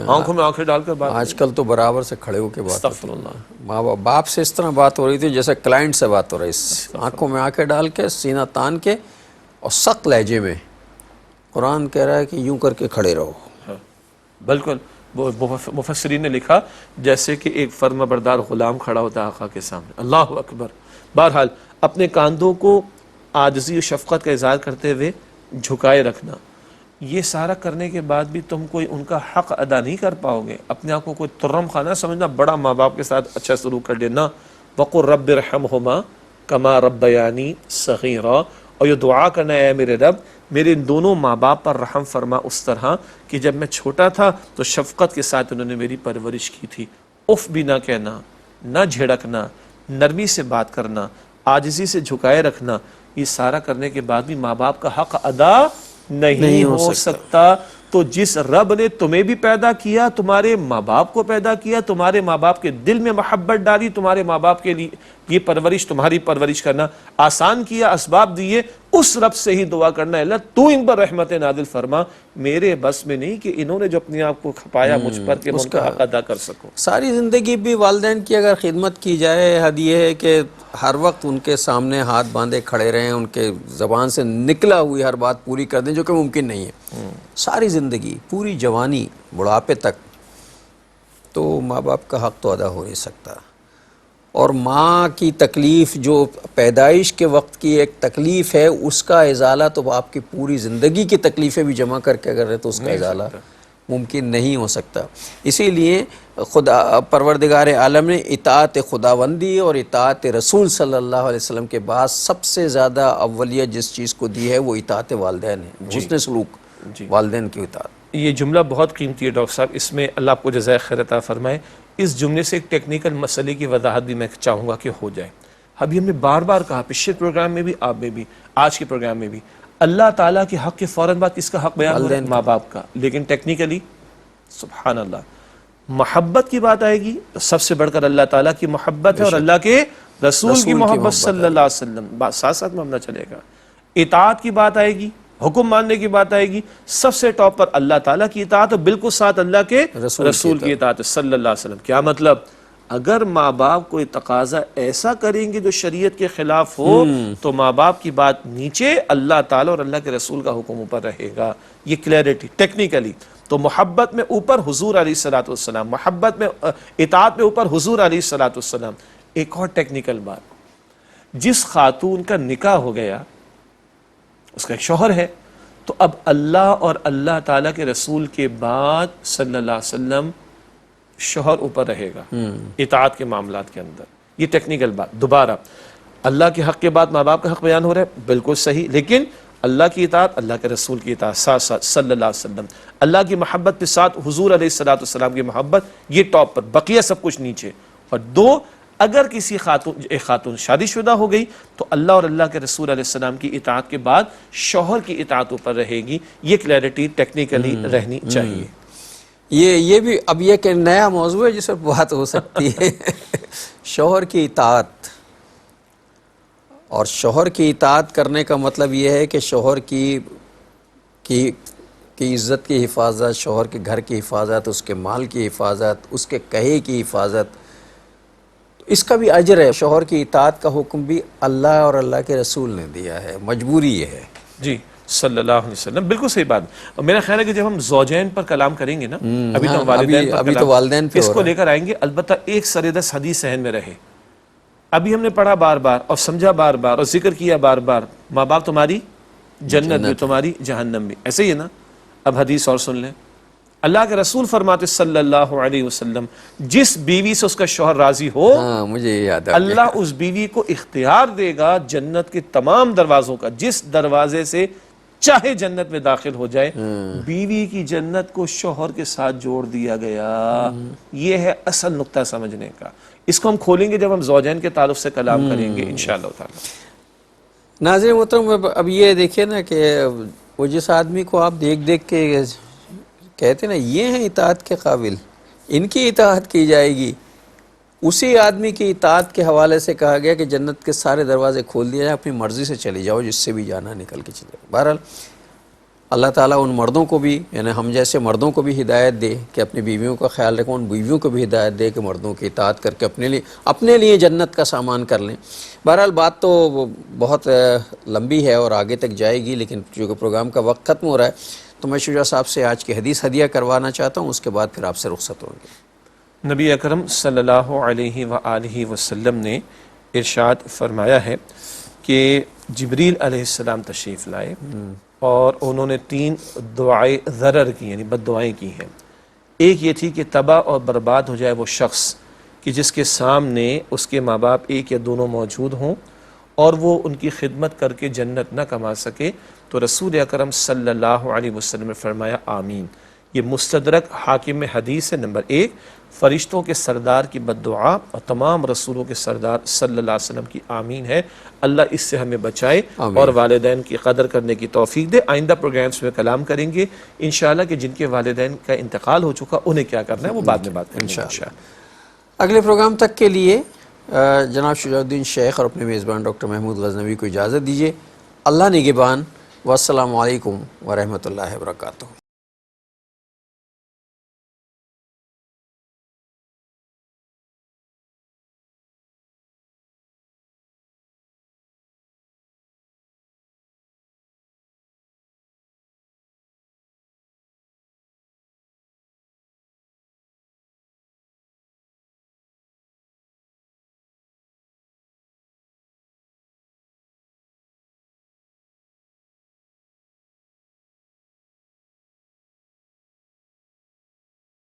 آنکھوں میں آنکھیں ڈال کر بات. آج کل تو برابر سے کھڑے ہو کے بات استغفر اللہ. ماں باپ سے اس طرح بات ہو رہی تھی جیسے کلائنٹ سے بات ہو رہی. آنکھوں میں آنکھیں ڈال کے، سینہ تان کے، اور سخت لہجے میں. قرآن کہہ رہا ہے کہ یوں کر کے کھڑے رہو. بالکل مفسرین نے لکھا جیسے کہ ایک فرما بردار غلام کھڑا ہوتا ہے آقا کے سامنے، اللہ اکبر. بہرحال اپنے کاندھوں کو عاجزی و شفقت کا اظہار کرتے ہوئے جھکائے رکھنا، یہ سارا کرنے کے بعد بھی تم کوئی ان کا حق ادا نہیں کر پاؤ گے. اپنے آپ کو کوئی ترم خانہ سمجھنا، بڑا ماں باپ کے ساتھ اچھا سلوک کر لینا. وَقُلْ رَبِّ ارْحَمْهُمَا كَمَا رَبَّيَانِي صَغِيرًا، اور یہ دعا کرنا ہے اے میرے رب میرے ان دونوں ماں باپ پر رحم فرما اس طرح کہ جب میں چھوٹا تھا تو شفقت کے ساتھ انہوں نے میری پرورش کی تھی. اف بھی نہ کہنا، نہ جھڑکنا، نرمی سے بات کرنا، عاجزی سے جھکائے رکھنا، یہ سارا کرنے کے بعد بھی ماں باپ کا حق ادا نہیں ہو سکتا. تو جس رب نے تمہیں بھی پیدا کیا، تمہارے ماں باپ کو پیدا کیا، تمہارے ماں باپ کے دل میں محبت ڈالی، تمہارے ماں باپ کے لیے یہ پرورش، تمہاری پرورش کرنا آسان کیا، اسباب دیے، اس رب سے ہی دعا کرنا ہے اللہ تو ان پر رحمت نازل فرما. میرے بس میں نہیں کہ انہوں نے جو اپنے آپ کو کھپایا مجھ پر کہ میں ان کا حق ادا کر سکوں. ساری زندگی بھی والدین کی اگر خدمت کی جائے، حد یہ ہے کہ ہر وقت ان کے سامنے ہاتھ باندھے کھڑے رہیں، ان کے زبان سے نکلا ہوئی ہر بات پوری کر دیں، جو کہ ممکن نہیں ہے. ساری زندگی، پوری جوانی، بڑھاپے تک، تو ماں باپ کا حق تو ادا ہو نہیں سکتا. اور ماں کی تکلیف جو پیدائش کے وقت کی ایک تکلیف ہے، اس کا ازالہ تو آپ کی پوری زندگی کی تکلیفیں بھی جمع کر کے اگر ہے تو اس کا ازالہ ممکن نہیں ہو سکتا. اسی لیے خدا پروردگار عالم نے اطاعت خداوندی اور اطاعت رسول صلی اللہ علیہ وسلم کے بعد سب سے زیادہ اولیت جس چیز کو دی ہے وہ اطاعت والدین ہے، حسن سلوک والدین کی اطاعت. یہ جملہ بہت قیمتی ہے ڈاکٹر صاحب، اس میں اللہ آپ کو جزائے خیر عطا فرمائے. اس جملے سے ایک ٹیکنیکل مسئلے کی وضاحت بھی میں چاہوں گا کہ ہو جائے. ابھی ہم نے بار بار کہا، پچھلے پروگرام میں بھی، آپ میں بھی، آج کے پروگرام میں بھی، اللہ تعالیٰ کے حق کے فوراً بعد کس کا حق بیان ہو رہا ہے؟ ماں باپ کا. لیکن ٹیکنیکلی سبحان اللہ محبت کی بات آئے گی تو سب سے بڑھ کر اللہ تعالیٰ کی محبت ہے اور اللہ کے رسول کی محبت صلی اللہ علیہ وسلم، بات ساتھ ساتھ میں چلے گا. اطاعت کی بات آئے گی، حکم ماننے کی بات آئے گی، سب سے ٹاپ پر اللہ تعالیٰ کی اطاعت اور بالکل ساتھ اللہ کے رسول کی اطاعت صلی اللہ علیہ وسلم. کیا مطلب؟ اگر ماں باپ کوئی تقاضا ایسا کریں گے جو شریعت کے خلاف ہو تو ماں باپ کی بات نیچے، اللہ تعالیٰ اور اللہ کے رسول کا حکم اوپر رہے گا. یہ کلیئرٹی ٹیکنیکلی. تو محبت میں اوپر حضور علیہ الصلوۃ والسلام، محبت میں اطاعت میں اوپر حضور علیہ الصلوۃ والسلام. ایک اور ٹیکنیکل بات، جس خاتون کا نکاح ہو گیا اس کا ایک شوہر ہے، تو اب اللہ اور اللہ تعالیٰ کے رسول کے بعد صلی اللہ علیہ وسلم شوہر اوپر رہے گا اطاعت کے معاملات کے اندر. یہ ٹیکنیکل بات. دوبارہ اللہ کے حق کے بعد ماں باپ کا حق بیان ہو رہا ہے، بالکل صحیح، لیکن اللہ کی اطاعت، اللہ کے رسول کی اطاعت ساتھ ساتھ صلی اللہ علیہ وسلم. اللہ کی محبت کے ساتھ حضور علیہ الصلوۃ والسلام کی محبت، یہ ٹاپ پر، بقیہ سب کچھ نیچے. اور دو، اگر کسی ایک خاتون شادی شدہ ہو گئی تو اللہ اور اللہ کے رسول علیہ السلام کی اطاعت کے بعد شوہر کی اطاعت اوپر رہے گی. یہ کلیئرٹی ٹیکنیکلی رہنی چاہیے. یہ بھی اب یہ کہ نیا موضوع ہے جس پر بات ہو سکتی ہے. شوہر کی اطاعت، اور شوہر کی اطاعت کرنے کا مطلب یہ ہے کہ شوہر کی عزت کی حفاظت، شوہر کے گھر کی حفاظت، اس کے مال کی حفاظت، اس کے کہے کی حفاظت، اس کا بھی اجر ہے. شوہر کی اطاعت کا حکم بھی اللہ اور اللہ کے رسول نے دیا ہے، مجبوری یہ ہے. جی صلی اللہ علیہ وسلم، بالکل صحیح بات. اور میرا خیال ہے کہ جب ہم زوجین پر کلام کریں گے نا، ابھی تو والدین پر کلام، اس کو لے کر آئیں گے. البتہ ایک سردست حدیث ذہن میں رہے، ابھی ہم نے پڑھا بار بار اور سمجھا بار بار اور ذکر کیا بار بار، ماں باپ تمہاری جنت بھی، تمہاری جہنم بھی. ایسے ہی ہے نا؟ اب حدیث اور سن لیں. اللہ کے رسول فرماتے صلی اللہ علیہ وسلم، جس بیوی سے اس کا شوہر راضی ہو، مجھے یاد ہے، اللہ اس بیوی کو اختیار دے گا جنت کے تمام دروازوں کا، جس دروازے سے چاہے جنت میں داخل ہو جائے. بیوی کی جنت کو شوہر کے ساتھ جوڑ دیا گیا. یہ ہے اصل نقطہ سمجھنے کا. اس کو ہم کھولیں گے جب ہم زوجین کے تعلق سے کلام کریں گے انشاءاللہ تعالی. ناظرین محترم، اب یہ دیکھیں نا کہ وہ جس آدمی کو آپ دیکھ دیکھ کے کہتے ہیں نا یہ ہیں اطاعت کے قابل، ان کی اطاعت کی جائے گی، اسی آدمی کی اطاعت کے حوالے سے کہا گیا کہ جنت کے سارے دروازے کھول دیے جائیں، اپنی مرضی سے چلی جاؤ، جس سے بھی جانا نکل کے چلے. بہرحال اللہ تعالیٰ ان مردوں کو بھی، یعنی ہم جیسے مردوں کو بھی ہدایت دے کہ اپنی بیویوں کا خیال رکھیں، ان بیویوں کو بھی ہدایت دے کہ مردوں کی اطاعت کر کے اپنے لیے جنت کا سامان کر لیں. بہرحال بات تو بہت لمبی ہے اور آگے تک جائے گی، لیکن چونکہ پروگرام کا وقت ختم ہو رہا ہے تو میں شجاع صاحب سے آج کی حدیث ہدیہ کروانا چاہتا ہوں، اس کے بعد پھر آپ سے رخصت ہوں گے۔ نبی اکرم صلی اللہ علیہ وآلہ وسلم نے ارشاد فرمایا ہے کہ جبریل علیہ السلام تشریف لائے اور انہوں نے 3 دعائیں ضرر کی، یعنی بد دعائیں کی ہیں۔ ایک یہ تھی کہ تباہ اور برباد ہو جائے وہ شخص کہ جس کے سامنے اس کے ماں باپ ایک یا دونوں موجود ہوں اور وہ ان کی خدمت کر کے جنت نہ کما سکے، تو رسول اکرم صلی اللہ علیہ وسلم نے فرمایا آمین۔ یہ مستدرک حاکم حدیث ہے۔ نمبر 1، فرشتوں کے سردار کی بد دعا اور تمام رسولوں کے سردار صلی اللہ علیہ وسلم کی آمین ہے۔ اللہ اس سے ہمیں بچائے اور والدین کی قدر کرنے کی توفیق دے۔ آئندہ پروگرامز میں کلام کریں گے انشاءاللہ کہ جن کے والدین کا انتقال ہو چکا انہیں کیا کرنا ہے، وہ بعد میں بات کریں گے انشاءاللہ۔ اگلے پروگرام تک کے لیے جناب شجاع الدین شیخ اور اپنے میزبان ڈاکٹر محمود غزنوی کو اجازت دیجیے۔ اللہ نگہبان، والسلام علیکم ورحمۃ اللہ وبرکاتہ۔